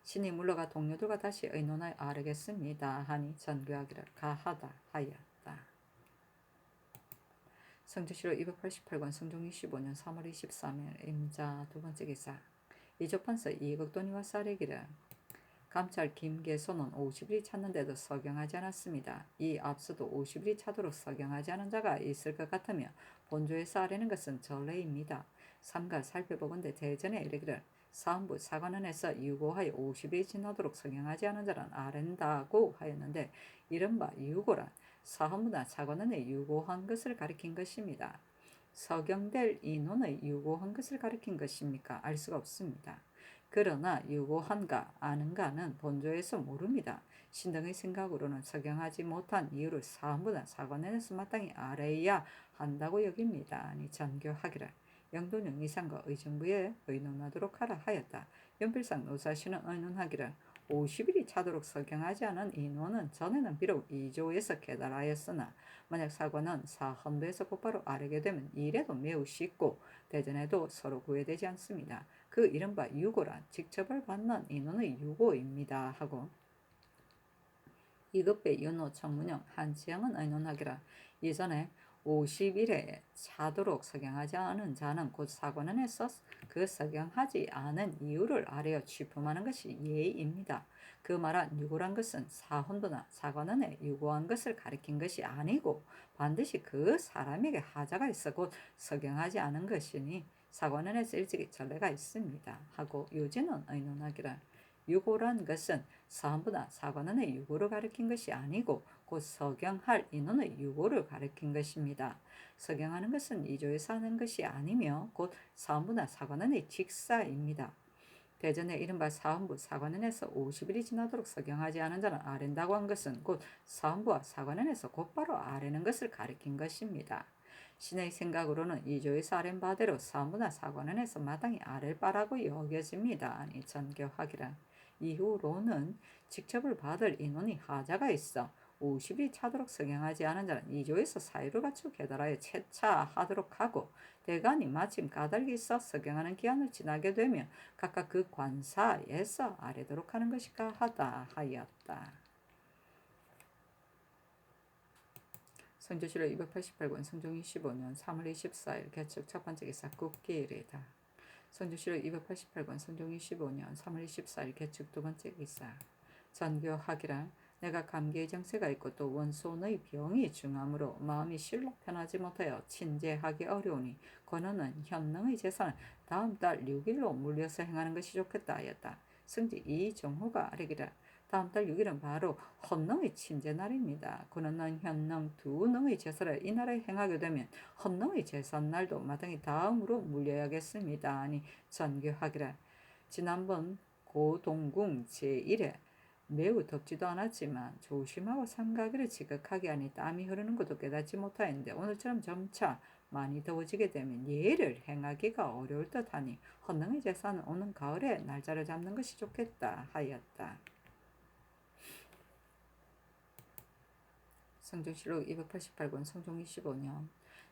신이 물러가 동료들과 다시 의논하여 아뢰겠습니다. 하니 전교하기를 가하다 하였다. 성조실록 288권 성종 25년 3월 23일 임자 두 번째 기사 이조판서 이극돈이와 사례기를 감찰 김계소는 50일이 찼는데도 서경하지 않았습니다. 이 앞서도 50일이 차도록 서경하지 않은 자가 있을 것 같으며 본조에서 아뢰는 것은 전례입니다. 삼가 살펴보건대 대전에 이르기를 사헌부 사관원에서 유고하여 50일이 지나도록 서경하지 않은 자는 아랜다고 하였는데 이른바 유고란 사헌부나 사관원에 유고한 것을 가리킨 것입니다. 서경될 인원의 유고한 것을 가리킨 것입니까? 알 수가 없습니다. 그러나 유고한가 아는가는 본조에서 모릅니다. 신등의 생각으로는 서경하지 못한 이유를 사헌부나 사관원에서 마땅히 알아야 한다고 여깁니다. 아니 전교하기를 영도령 이상과 의정부에 의논하도록 하라 하였다. 연필상 노사시는 의논하기를 50일이 차도록 서경하지 않은 인원은 전에는 비록 2조에서 계달하였으나 만약 사관은 사헌부에서 곧바로 아뢰게 되면 이래도 매우 쉽고 대전에도 서로 구애되지 않습니다. 그 이른바 유고란 직접을 받는 인원의 유고입니다. 하고 이급배 윤호 청문영 한지영은 의논하기라 예전에 50일에 차도록 서경하지 않은 자는 곧 사관원에서 그 서경하지 않은 이유를 아뢰어 취품하는 것이 예의입니다. 그 말한 유고란 것은 사헌부나 사관원에 유고한 것을 가리킨 것이 아니고 반드시 그 사람에게 하자가 있어 곧 서경하지 않은 것이니 사관원에서 일찍이 전례가 있습니다. 하고 유진은 의논하기를 유고란 것은 사헌부나 사관원의 유고를 가리킨 것이 아니고 곧 서경할 인원의 유고를 가리킨 것입니다. 서경하는 것은 이조에서 하는 것이 아니며 곧 사헌부나 사관원의 직사입니다. 대전에 이른바 사헌부 사관원에서 50일이 지나도록 서경하지 않은 자는 아랜다고 한 것은 곧 사헌부와 사관원에서 곧바로 아뢰는 것을 가리킨 것입니다. 신의 생각으로는 이조에서 아랜 바대로 사헌부나 사관원에서 마땅히 아랠 바라고 여겨집니다. 아니 전교하기란 이후로는 직접을 받을 인원이 하자가 있어 50이 차도록 서경하지 않은 자는 2조에서 사유를 갖추고 계달하여 채차하도록 하고 대간이 마침 까닭이 있어 서경하는 기한을 지나게 되면 각각 그 관사에서 아뢰도록 하는 것이 가하다 하였다. 성조실록 288권 성종 25년 3월 24일 개축 첫 번째 기사 국기일이다. 성조실록 288권 성종 25년 3월 24일 개축 두 번째 기사 전교하기라 내가 감기의 정세가 있고 또 원손의 병이 중함으로 마음이 실로 편하지 못하여 친제하기 어려우니 권하는 현능의 제사는 다음 달 6일로 물려서 행하는 것이 좋겠다 하였다. 승지 이정호가 아뢰기라 다음 달 6일은 바로 헌능의 친제날입니다. 권하는 현능 두 능의 제사를 이날에 행하게 되면 헌능의 제삿날도 마땅히 다음으로 물려야겠습니다. 아니 전교하기라 지난번 고동궁 제1회 매우 덥지도 않았지만 조심하고 삼가기를 지극하게 하니 땀이 흐르는 것도 깨닫지 못하였는데 오늘처럼 점차 많이 더워지게 되면 예를 행하기가 어려울 듯하니 헌능의 제사는 오는 가을에 날짜를 잡는 것이 좋겠다 하였다. 성종실록 288권 성종 25년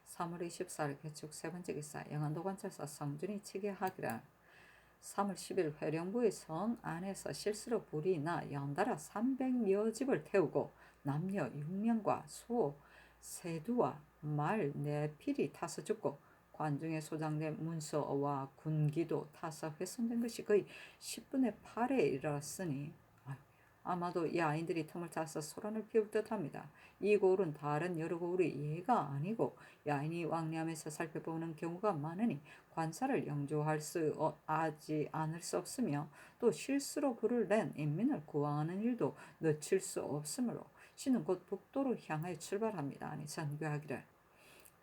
3월 24일 개축 세 번째 기사 영안도 관찰사 성준이 치게하기라 3월 10일 회령부의 성 안에서 실수로 불이 나 연달아 300여 집을 태우고 남녀 6명과 소, 세두와 말 4필이 타서 죽고 관중에 소장된 문서와 군기도 타서 훼손된 것이 거의 10분의 8에 이르렀으니 아마도 이 아이들이 틈을 타서 소란을 피울 듯합니다. 이 고을은 다른 여러 고을의 예가 아니고 야인이 왕래하면서 살펴보는 경우가 많으니 관사를 영조할 수 하지 않을 수 없으며 또 실수로 불을 낸 인민을 구하는 일도 늦출 수 없으므로 신은 곧 북도로 향하여 출발합니다. 아니 전교하기를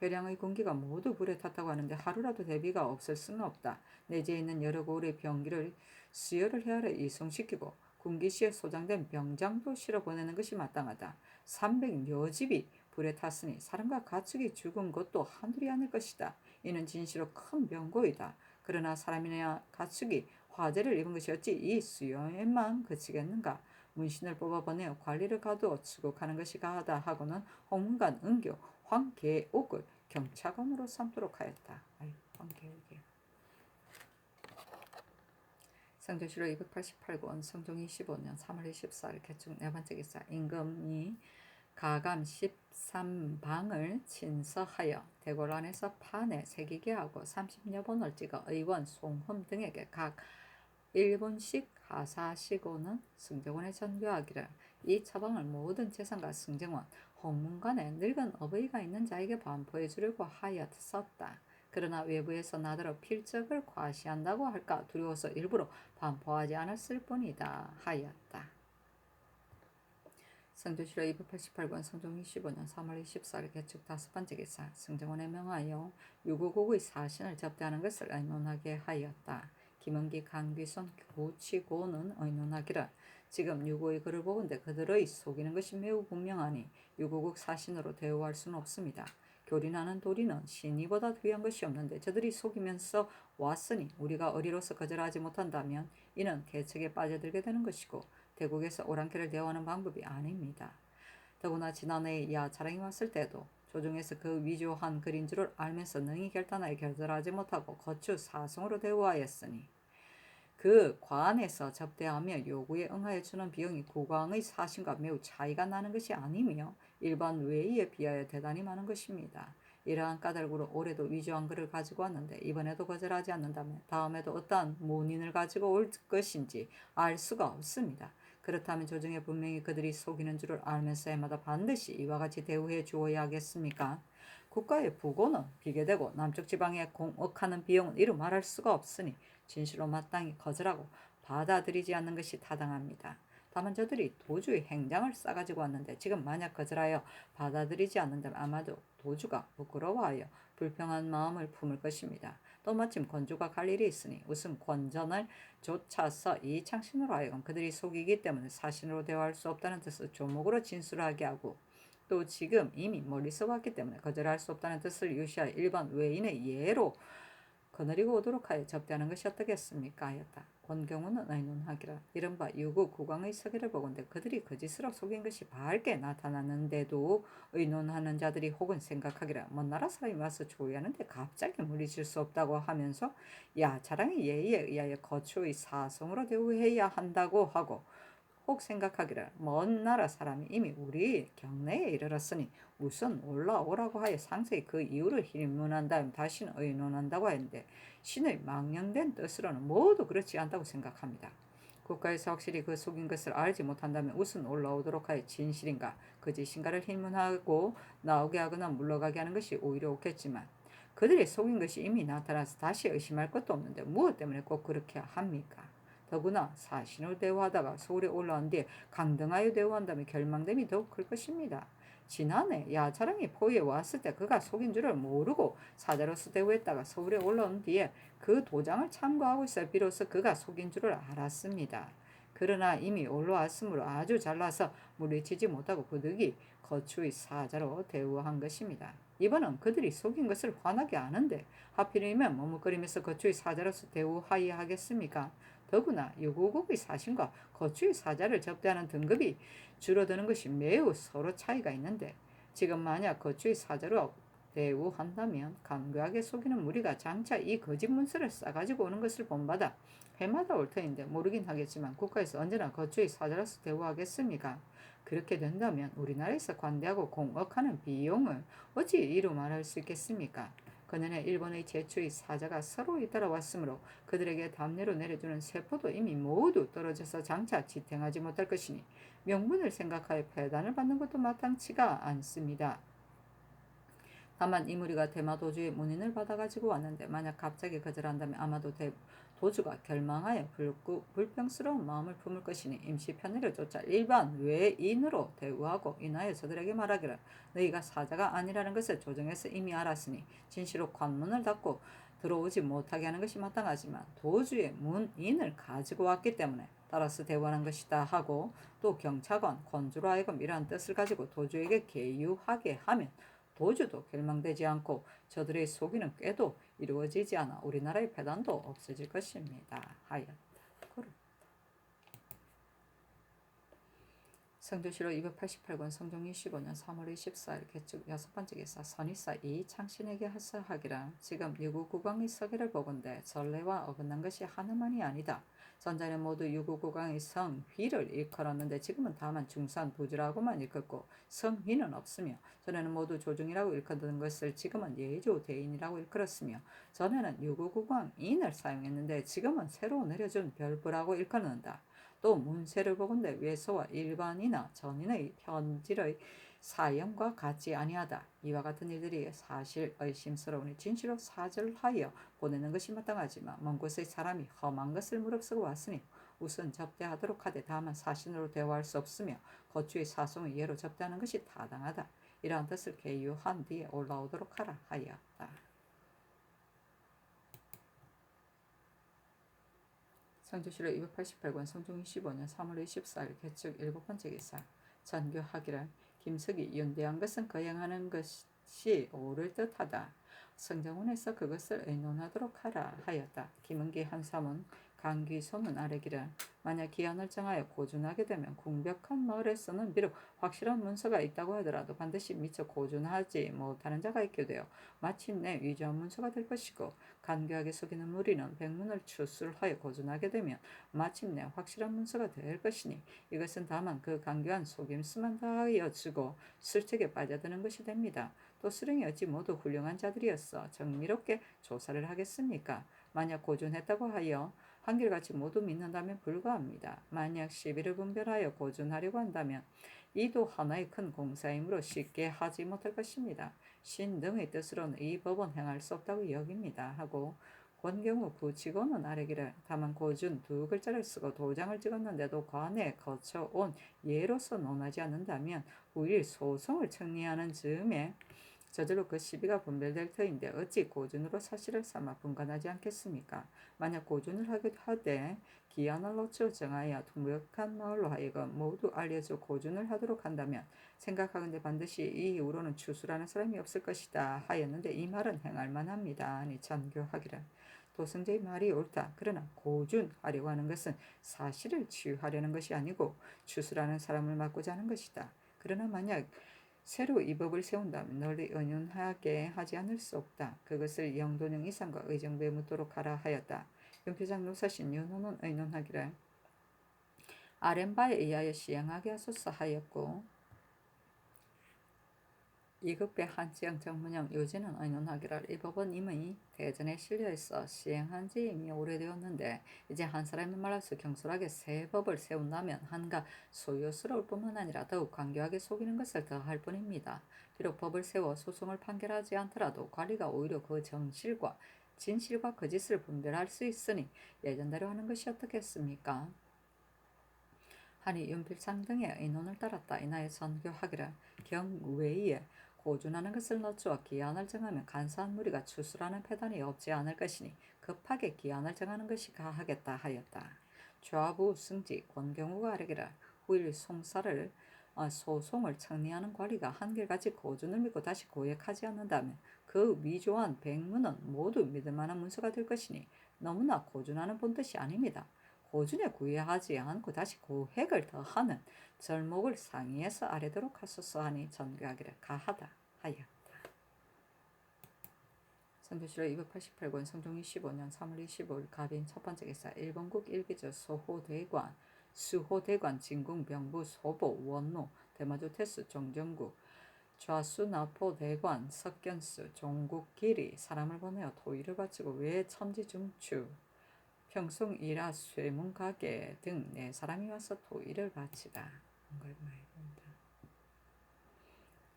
회량의 군기가 모두 불에 탔다고 하는데 하루라도 대비가 없을 수는 없다. 내지에 있는 여러 고을의 병기를 수혈을 헤아려 이송시키고 군기시에 소장된 병장도 실어 보내는 것이 마땅하다. 300여 집이 불에 탔으니 사람과 가축이 죽은 것도 한둘이 아닐 것이다. 이는 진시로 큰 병고이다. 그러나 사람이나 가축이 화재를 입은 것이 어찌 이 수요에만 그치겠는가. 문신을 뽑아 보내어 관리를 가두어 추국하는 것이 가하다 하고는 홍문관 은교 황계옥을 경차관으로 삼도록 하였다. 황계옥이 성조실록 288권 성종 25년 3월 24일 개축 네 번째 기사 임금이 가감 13방을 친서하여 대궐 안에서 판에 새기게 하고 30여 번을 찍어 의원, 송흠 등에게 각 1분씩 하사하시고는 승정원에 전교하기를 이 처방을 모든 재산과 승정원, 홍문관에 늙은 어버이가 있는 자에게 반포해 주려고 하였었다. 그러나 외부에서 나더러 필적을 과시한다고 할까 두려워서 일부러 반포하지 않았을 뿐이다 하였다. 성조실로 288권 성종 25년 3월 24일 개축 5번째 기사 승정원에 명하여 유구국의 사신을 접대하는 것을 의논하게 하였다. 김은기 강귀손 고치고는 의논하기를 지금 유구의 글을 보건대 그들의 속이는 것이 매우 분명하니 유구국 사신으로 대우할 수는 없습니다. 교리나는 도리는 신이보다 귀한 것이 없는데 저들이 속이면서 왔으니 우리가 어리로서 거절하지 못한다면 이는 계책에 빠져들게 되는 것이고 대국에서 오랑캐를 대우하는 방법이 아닙니다. 더구나 지난해 야차랑이 왔을 때도 조정에서 그 위조한 글인 줄을 알면서 능히 결단하여 결절하지 못하고 거추 사성으로 대우하였으니 그 관에서 접대하며 요구에 응하여 주는 비용이 국왕의 사신과 매우 차이가 나는 것이 아니며 일반 외의에 비하여 대단히 많은 것입니다. 이러한 까닭으로 올해도 위조한 글을 가지고 왔는데 이번에도 거절하지 않는다면 다음에도 어떠한 문인을 가지고 올 것인지 알 수가 없습니다. 그렇다면 조정에 분명히 그들이 속이는 줄을 알면서 해마다 반드시 이와 같이 대우해 주어야 하겠습니까? 국가의 부고는 비계되고 남쪽 지방에 공억하는 비용은 이루 말할 수가 없으니 진실로 마땅히 거절하고 받아들이지 않는 것이 타당합니다. 다만 저들이 도주의 행장을 싸가지고 왔는데 지금 만약 거절하여 받아들이지 않는다면 아마도 도주가 부끄러워하여 불평한 마음을 품을 것입니다. 또 마침 권주가 갈 일이 있으니 우선 권전을 쫓아서 이창신으로 하여금 그들이 속이기 때문에 사신으로 대화할 수 없다는 뜻을 조목으로 진술하게 하고 또 지금 이미 멀리서 왔기 때문에 거절할 수 없다는 뜻을 유시하여 일반 외인의 예로 거느리고 오도록 하여 접대하는 것이 어떻겠습니까 하였다. 권경우는 의논하기를 이른바 유구 국왕의 서기를 보건대 그들이 거짓으로 속인 것이 밝게 나타났는데도 의논하는 자들이 혹은 생각하기를 먼 나라 사람이 와서 조의하는데 갑자기 물리칠 수 없다고 하면서 야차랑의 예의에 의하여 거추의 사성으로 대우해야 한다고 하고 혹 생각하기를 먼 나라 사람이 이미 우리 경내에 이르렀으니 우선 올라오라고 하여 상세히 그 이유를 hir문한 다음 다시는 의논한다고 하는데 신의 망령된 뜻으로는 모두 그렇지 않다고 생각합니다. 국가에서 확실히 그 속인 것을 알지 못한다면 우선 올라오도록 하여 진실인가 거짓인가를 hir문하고 나오게 하거나 물러가게 하는 것이 오히려 옳겠지만 그들이 속인 것이 이미 나타나서 다시 의심할 것도 없는데 무엇 때문에 꼭 그렇게 합니까? 더구나 사신으로 대우하다가 서울에 올라온 뒤에 강등하여 대우한다면 결망됨이 더욱 클 것입니다. 지난해 야차랑이 포위에 왔을 때 그가 속인 줄을 모르고 사자로서 대우했다가 서울에 올라온 뒤에 그 도장을 참고하고 있어 비로소 그가 속인 줄을 알았습니다. 그러나 이미 올라왔으므로 아주 잘나서 물리치지 못하고 부득이 거추의 사자로 대우한 것입니다. 이번은 그들이 속인 것을 환하게 아는데 하필이면 머뭇거리면서 거추의 사자로서 대우하여야 하겠습니까? 더구나 유구국의 사신과 거추의 사자를 접대하는 등급이 줄어드는 것이 매우 서로 차이가 있는데 지금 만약 거추의 사자로 대우한다면 간교하게 속이는 무리가 장차 이 거짓 문서를 싸가지고 오는 것을 본받아 해마다 올 터인데 모르긴 하겠지만 국가에서 언제나 거추의 사자로서 대우하겠습니까? 그렇게 된다면 우리나라에서 관대하고 공억하는 비용을 어찌 이루 말할 수 있겠습니까? 그년에 일본의 제추의 사자가 서로 잇따라 왔으므로 그들에게 담례로 내려주는 세포도 이미 모두 떨어져서 장차 지탱하지 못할 것이니 명분을 생각하여 패단을 받는 것도 마땅치가 않습니다. 다만 이 무리가 대마도주의 문인을 받아가지고 왔는데 만약 갑자기 거절한다면 아마도 도주가 결망하여 불평스러운 마음을 품을 것이니 임시 편의를 쫓아 일반 외인으로 대우하고 인하여 저들에게 말하기를 너희가 사자가 아니라는 것을 조정에서 이미 알았으니 진시로 관문을 닫고 들어오지 못하게 하는 것이 마땅하지만 도주의 문인을 가지고 왔기 때문에 따라서 대우하는 것이다 하고 또 경찰관 권주로 하여금 이러한 뜻을 가지고 도주에게 계유하게 하면 도주도 결망되지 않고 저들의 속이는 꾀도 이루어지지 않아 우리나라의 패단도 없어질 것입니다. 하였다. 성조실로 288권 성종 25년 3월 24일 개축 6번째 기사 선의사 이창신에게 하사하기라 지금 유구국왕의 서기를 보건대 전례와 어긋난 것이 하나만이 아니다. 전자는 모두 유구국왕의 성휘를 일컬었는데 지금은 다만 중산 부주라고만 일컫고 성휘는 없으며 전에는 모두 조중이라고 일컫던 것을 지금은 예조대인이라고 일컬었으며 전에는 유구국왕인을 사용했는데 지금은 새로 내려준 별부라고 일컬는다. 또 문세를 보건대 외소와 일반이나 전인의 현질의 사형과 같지 아니하다. 이와 같은 일들이 사실 의심스러우니 진실로 사절하여 보내는 것이 마땅하지만 먼 곳의 사람이 험한 것을 무릅쓰고 왔으니 우선 접대하도록 하되 다만 사신으로 대화할 수 없으며 거주의 사송을 예로 접대하는 것이 타당하다. 이러한 뜻을 개유한 뒤에 올라오도록 하라 하였다. 성조실록 288권 성종 25년 3월 24일 개축 7번째 기사. 전교하기를 김석이 윤대한 것은 거행하는 것이 옳을 듯하다. 성정원에서 그것을 의논하도록 하라 하였다. 김은기 한사문 강귀소문 아래기를 만약 기한을 정하여 고준하게 되면 궁벽한 마을에서는 비록 확실한 문서가 있다고 하더라도 반드시 미처 고준하지 못하는 자가 있게 되어 마침내 위조한 문서가 될 것이고, 간교하게 속이는 무리는 백문을 추술하여 고준하게 되면 마침내 확실한 문서가 될 것이니, 이것은 다만 그 간교한 속임수만 다하여 주고 술책에 빠져드는 것이 됩니다. 또 수령이 어찌 모두 훌륭한 자들이었어 정밀롭게 조사를 하겠습니까? 만약 고준했다고 하여 한결같이 모두 믿는다면 불가합니다. 만약 시비를 분별하여 고준하려고 한다면 이도 하나의 큰 공사이므로 쉽게 하지 못할 것입니다. 신 등의 뜻으로는 이 법은 행할 수 없다고 여깁니다. 하고 권경우 구치고는 아래기를 다만 고준 두 글자를 쓰고 도장을 찍었는데도 관에 거쳐온 예로서 논하지 않는다면 우일 소송을 청리하는 즈음에 저절로 그 시비가 분별될 터인데 어찌 고준으로 사실을 삼아 분간하지 않겠습니까? 만약 고준을 하되 기한을 놓쳐 정하여 통역한 마을로 하여금 모두 알려줘 고준을 하도록 한다면 생각하건대 반드시 이 이후로는 추수라는 사람이 없을 것이다 하였는데 이 말은 행할 만합니다. 아니 전교하기를 도승제의 말이 옳다. 그러나 고준하려고 하는 것은 사실을 치유하려는 것이 아니고 추수라는 사람을 막고자 하는 것이다. 그러나 만약 새로 이 법을 세운다면 널리 은연하게 하지 않을 수 없다. 그것을 영도령 이상과 의정부에 묻도록 하라 하였다. 윤표장 노사신 윤호는 의논하기를 아랫바에 의하여 시행하게 하소서 하였고, 이급배 한지영 정문영 요지는 의논하기를 이 법은 이미 대전에 실려있어 시행한 지 이미 오래되었는데 이제 한 사람이 말로서 경솔하게 새 법을 세운다면 한가 소요스러울 뿐만 아니라 더욱 간교하게 속이는 것을 더할 뿐입니다. 비록 법을 세워 소송을 판결하지 않더라도 관리가 오히려 그 정실과 진실과 거짓을 분별할 수 있으니 예전대로 하는 것이 어떻겠습니까? 하니 윤필상 등의 의논을 따랐다. 이나에 선교하기를 경외에 고준하는 것을 늦추어 기한을 정하면 간사한 무리가 추수라는 패단이 없지 않을 것이니 급하게 기한을 정하는 것이 가하겠다 하였다. 좌부 승지 권경우가 아뢰기를 후일 소송을 청리하는 관리가 한결같이 고준을 믿고 다시 고액하지 않는다면 그 위조한 백문은 모두 믿을 만한 문서가 될 것이니 너무나 고준하는 본뜻이 아닙니다. 고준에 구애하지 않고 다시 고획을 더하는 절목을 상의해서 아뢰도록 하소서 하니 전교하기를 가하다 하였다. 선조실록 288권 성종 25년 3월 25일 갑인 첫번째 기사 일본국 일기조 소호대관 수호대관 진궁 병부 소보 원노 대마조 태수 종정국 좌수나포대관 석견수 종국길이 사람을 보내어 토의를 바치고 외 첨지중추 평송이라 쇠문가게 등 네 사람이 와서 토의를 바치다.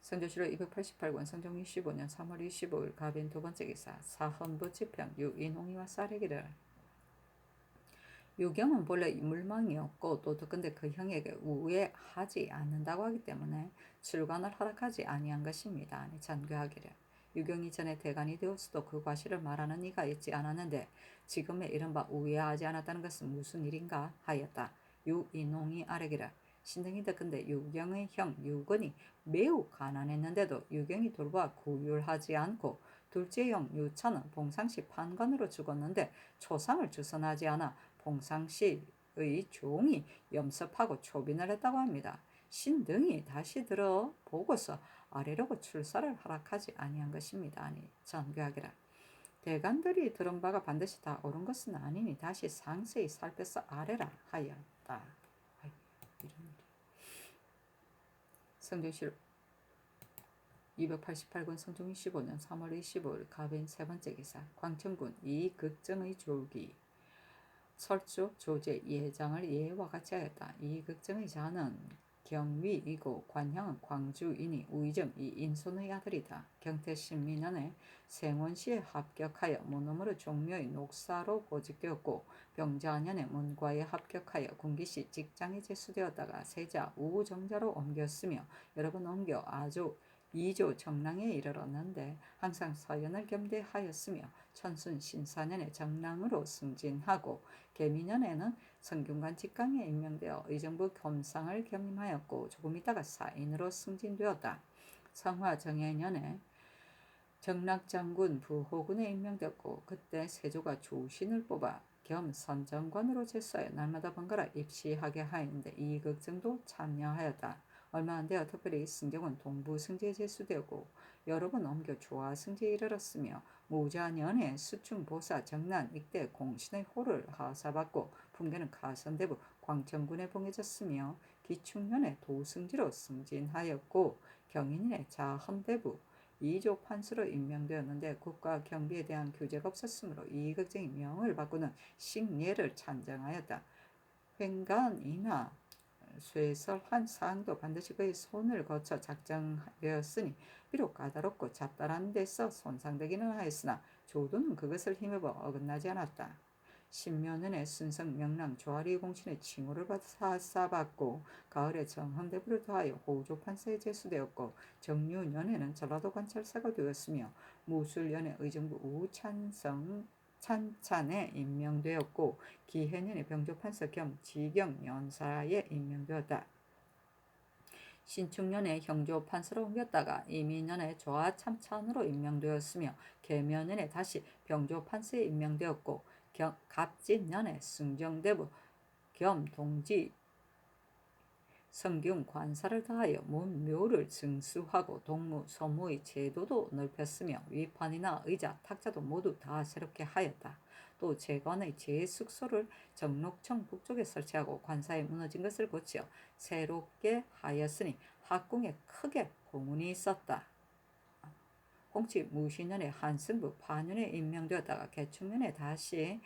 선조실록 288권 성종 25년 3월 25일 갑인 두번째 기사 사헌부 지평 유인홍이와 쌀이기를 유경은 본래 물망이었고 또 근데 그 형에게 우애하지 않는다고 하기 때문에 출관을 허락하지 아니한 것입니다. 아니 전교하기를 유경이 전에 대간이 되었어도 그 과실을 말하는 이가 있지 않았는데 지금의 이른바 우애하지 않았다는 것은 무슨 일인가 하였다. 유인홍이 아뢰기를 신등이 듣건대 유경의 형 유건이 매우 가난했는데도 유경이 돌보아 구휼하지 않고 둘째 형 유찬은 봉상시 판관으로 죽었는데 초상을 주선하지 않아 봉상시의 종이 염습하고 초빈을 했다고 합니다. 신등이 다시 들어 보고서 아래로고 출사를 허락하지 아니한 것입니다. 아니 전교하기라 대간들이 들은 바가 반드시 다 옳은 것은 아니니 다시 상세히 살펴서 아래라 하였다. 성조실 288권 성종 25년 3월 25일 갑인 세번째 기사 광천군 이극정의 조기 설주 조제 예장을 예와 같이 하였다. 이극정의 자는 경위이고 관향은 광주이니 우의정 이인손의 아들이다. 경태 신민년에 생원시에 합격하여 문음으로 종묘의 녹사로 보직되었고 병자년에 문과에 합격하여 군기시 직장에 제수되었다가 세자 우정자로 옮겼으며 여러 번 옮겨 아주 2조 정랑에 이르렀는데 항상 서연을 겸대하였으며 천순 신사년에 정랑으로 승진하고 계미년에는 성균관 직강에 임명되어 의정부 겸상을 겸임하였고 조금 있다가 사인으로 승진되었다. 성화 정해년에 정락장군 부호군에 임명되었고 그때 세조가 조신을 뽑아 겸 선정관으로 제수하여 날마다 번갈아 입시하게 하였는데 이극정도 참여하였다. 얼마 안 되어 특별히 승경은 동부승지에 제수되었고 여러 번 옮겨 조화승지에 이르렀으며 무자년에 수충보사 정난 이때 공신의 호를 하사받고 풍계는 가선대부 광천군에 봉해졌으며 기충년에 도승지로 승진하였고 경인년에 자헌대부 2조 판수로 임명되었는데 국가 경비에 대한 규제가 없었으므로 이의극정이 명을 바꾸는 식례를 찬정하였다. 횡간이나 쇠설한 사항도 반드시 그의 손을 거쳐 작정되었으니 비록 까다롭고 잡다한 데서 손상되기는 하였으나 조도는 그것을 힘입어 어긋나지 않았다. 신묘년에 순성 명랑 조아리 공신의 칭호를 사사받고 가을에 정헌대부를 더하여 호조판사에 제수되었고 정유년에는 전라도 관찰사가 되었으며 무술년에 의정부 우찬성찬찬에 임명되었고 기해년에 병조판사 겸 지경연사에 임명되었다. 신축년에 형조판사로 옮겼다가 이민년에 조화참찬으로 임명되었으며 계묘년에 다시 병조판사에 임명되었고 갑진년에 승정대부 겸 동지 성균 관사를 더하여 문묘를 증수하고 동무, 서무의 제도도 넓혔으며 위판이나 의자, 탁자도 모두 다 새롭게 하였다. 또 재관의 제숙소를 정록청 북쪽에 설치하고 관사에 무너진 것을 고쳐 새롭게 하였으니 학궁에 크게 공훈이 있었다. 홍치 무신년에 한승부 파년에 임명되었다가 개축년에 다시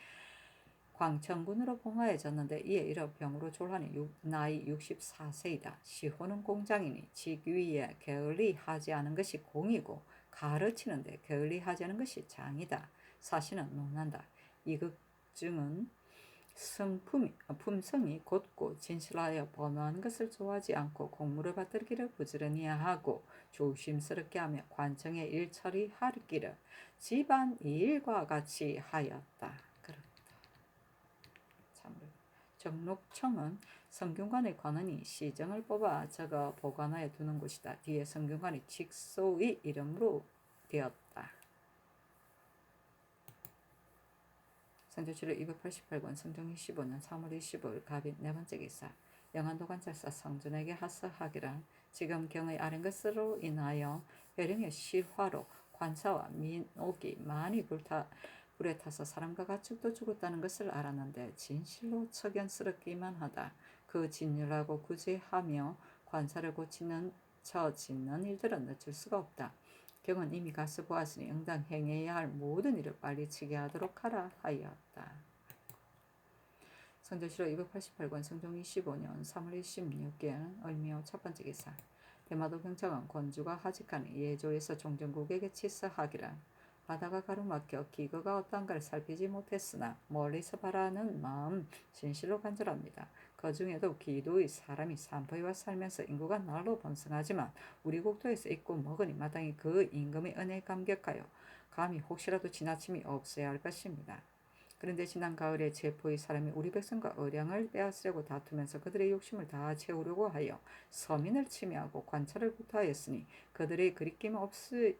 광천군으로 봉하해졌는데 이에 이르 병으로 졸하니 나이 64세이다. 시호는 공장이니 직위에 게을리하지 않은 것이 공이고 가르치는데 게을리하지 않은 것이 장이다. 사시는 논한다. 이극증은 품성이 곧고 진실하여 번호하는 것을 좋아하지 않고 공무를 받들기를 부지런히 하고 조심스럽게 하며 관청의 일 처리하기를 집안 일과 같이 하였다. 정록청은 성균관의 관원이 시정을 뽑아 적어 보관하여 두는 곳이다. 뒤에 성균관이 직소의 이름으로 되었다. 선조치로 288권 성종 25년 3월 25일 갑인 네 번째 기사 영안도 관찰사 성준에게 하사하기를 지금 경의 아른 것으로 인하여 회령의 실화로 관사와 민옥이 많이 불에 타서 사람과 가축도 죽었다는 것을 알았는데 진실로 석연스럽기만 하다. 그 진열하고 구제하며 관사를 고치는 짓는 일들은 늦출 수가 없다. 경은 이미 가서 보았으니 응당 행해야 할 모든 일을 빨리 치게 하도록 하라 하였다. 성조시로 288권 성종 25년 3월 26일 을미호 첫 번째 기사 대마도 경찰관 권주가 하직하니 예조에서 종전국에게 치서하기를 바다가 가로막혀 기거가 어떠한가를 살피지 못했으나 멀리서 바라는 마음 진실로 간절합니다. 그 중에도 기도의 사람이 산포에와 살면서 인구가 날로 번성하지만 우리 국토에서 있고 먹으니 마땅히 그 임금의 은혜에 감격하여 감히 혹시라도 지나침이 없어야 할 것입니다. 그런데 지난 가을에 제포의 사람이 우리 백성과 어량을 빼앗으려고 다투면서 그들의 욕심을 다 채우려고 하여 서민을 침해하고 관찰을 구타하였으니 그들의 그리낌 없이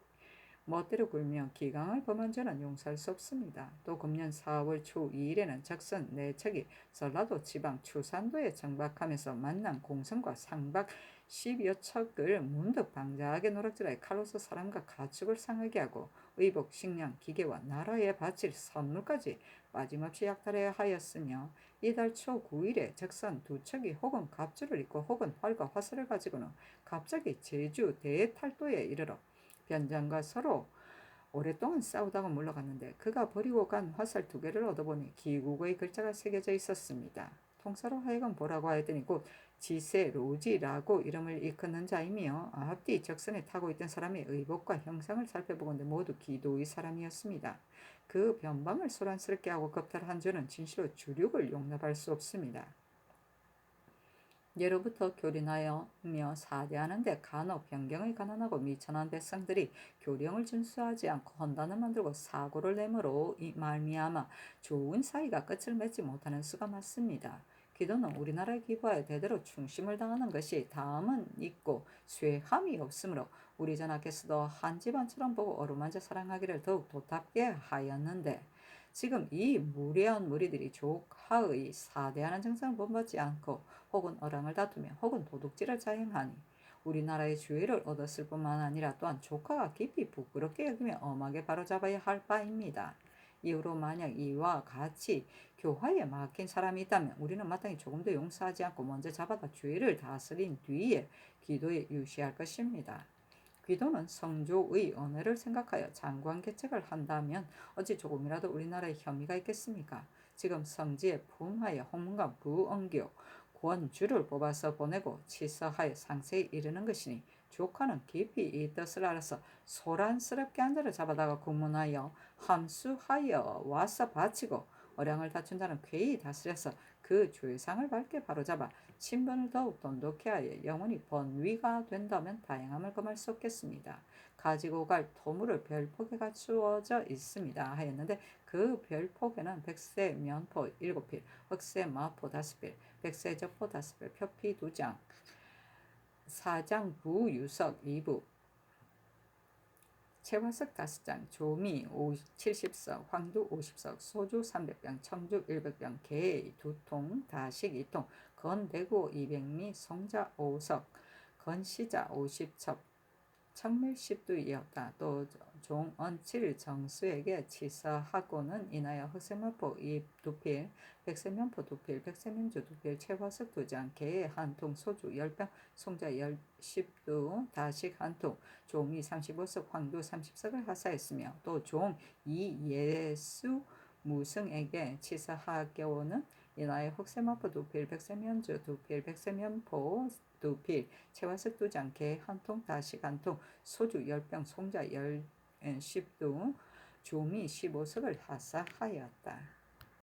멋대로 굴며 기강을 범한 죄는 용서할 수 없습니다. 또 금년 4월 초 2일에는 적선 4척이 전라도 지방 추산도에 정박하면서 만난 공성과 상박 10여 척을 문득 방자하게 노략질하여 칼로서 사람과 가축을 상하게 하고 의복, 식량, 기계와 나라에 바칠 선물까지 빠짐없이 약탈해야 하였으며 이달 초 9일에 적선 2척이 혹은 갑주를 입고 혹은 활과 화살을 가지고는 갑자기 제주 대탈도에 이르러 변장과 서로 오랫동안 싸우다가 물러갔는데 그가 버리고 간 화살 2개를 얻어보니 기국의 글자가 새겨져 있었습니다. 통사로 하여금 보라고 하였더니 곧 지세로지라고 이름을 일컫는 자이며 앞뒤 적선에 타고 있던 사람의 의복과 형상을 살펴보건대 모두 기도의 사람이었습니다. 그 변방을 소란스럽게 하고 겁탈한 저는 진실로 주륙을 용납할 수 없습니다. 예로부터 교린하여며 사대하는데 간혹 변경의 가난하고 미천한 백성들이 교령을 준수하지 않고 헌단을 만들고 사고를 내므로 이 말미암아 좋은 사이가 끝을 맺지 못하는 수가 많습니다. 기도는 우리나라의 기부하여 대대로 충심을 당하는 것이 다음은 있고 쇠함이 없으므로 우리 전하께서도 한 집안처럼 보고 어루만져 사랑하기를 더욱 도답게 하였는데 지금 이 무례한 무리들이 조카의 사대하는 정상을 본받지 않고 혹은 어랑을 다투며 혹은 도둑질을 자행하니 우리나라의 주의를 얻었을 뿐만 아니라 또한 조카가 깊이 부끄럽게 여기며 엄하게 바로잡아야 할 바입니다. 이후로 만약 이와 같이 교화에 막힌 사람이 있다면 우리는 마땅히 조금 더 용서하지 않고 먼저 잡아다 주의를 다스린 뒤에 기도에 유시할 것입니다. 기도는 성조의 언어를 생각하여 장관 개책을 한다면 어찌 조금이라도 우리나라에 혐의가 있겠습니까? 지금 성지에 품하여 홍문관 부엉교 권주를 뽑아서 보내고 치서하여 상세히 이르는 것이니 조카는 깊이 이 뜻을 알아서 소란스럽게 한 자를 잡아다가 국문하여 함수하여 와서 바치고 어량을 다춘 자는 쾌히 다스려서 그 죄상을 밝게 바로잡아 친분을 더욱 돈독해 하여 영원히 번위가 된다면 다행함을 금할 수 없겠습니다. 가지고 갈 토물을 별폭에 갖추어져 있습니다 하였는데 그 별폭에는 백세 면포 7필, 흑세 마포 5필, 백세 적포 5필, 표피 2장, 사장 부유석 2부, 채화석 5장, 조미 70석, 황두 50석, 소주 300병, 청주 100병, 개 2통, 다식 2통, 건대구 200미, 송자 5석, 건시자 50첩, 청밀 10두이었다. 또 종언칠 정수에게 치서하고는 인하여 흑세마포 2필, 백세면포 2필, 백세명주 2필, 채화석 2장, 개 1통, 소주 10병, 송자 10두, 다식 1통, 종이 35석, 황두 30석을 하사했으며 또 종 이예수 무승에게 치서하고는 인하여 흑세마포 2필, 백세면주 2필, 백세면포 2필, 채화석 2장, 개 1통, 다식 1통, 소주 10병, 송자 10두, 조미 15석을 하사하였다.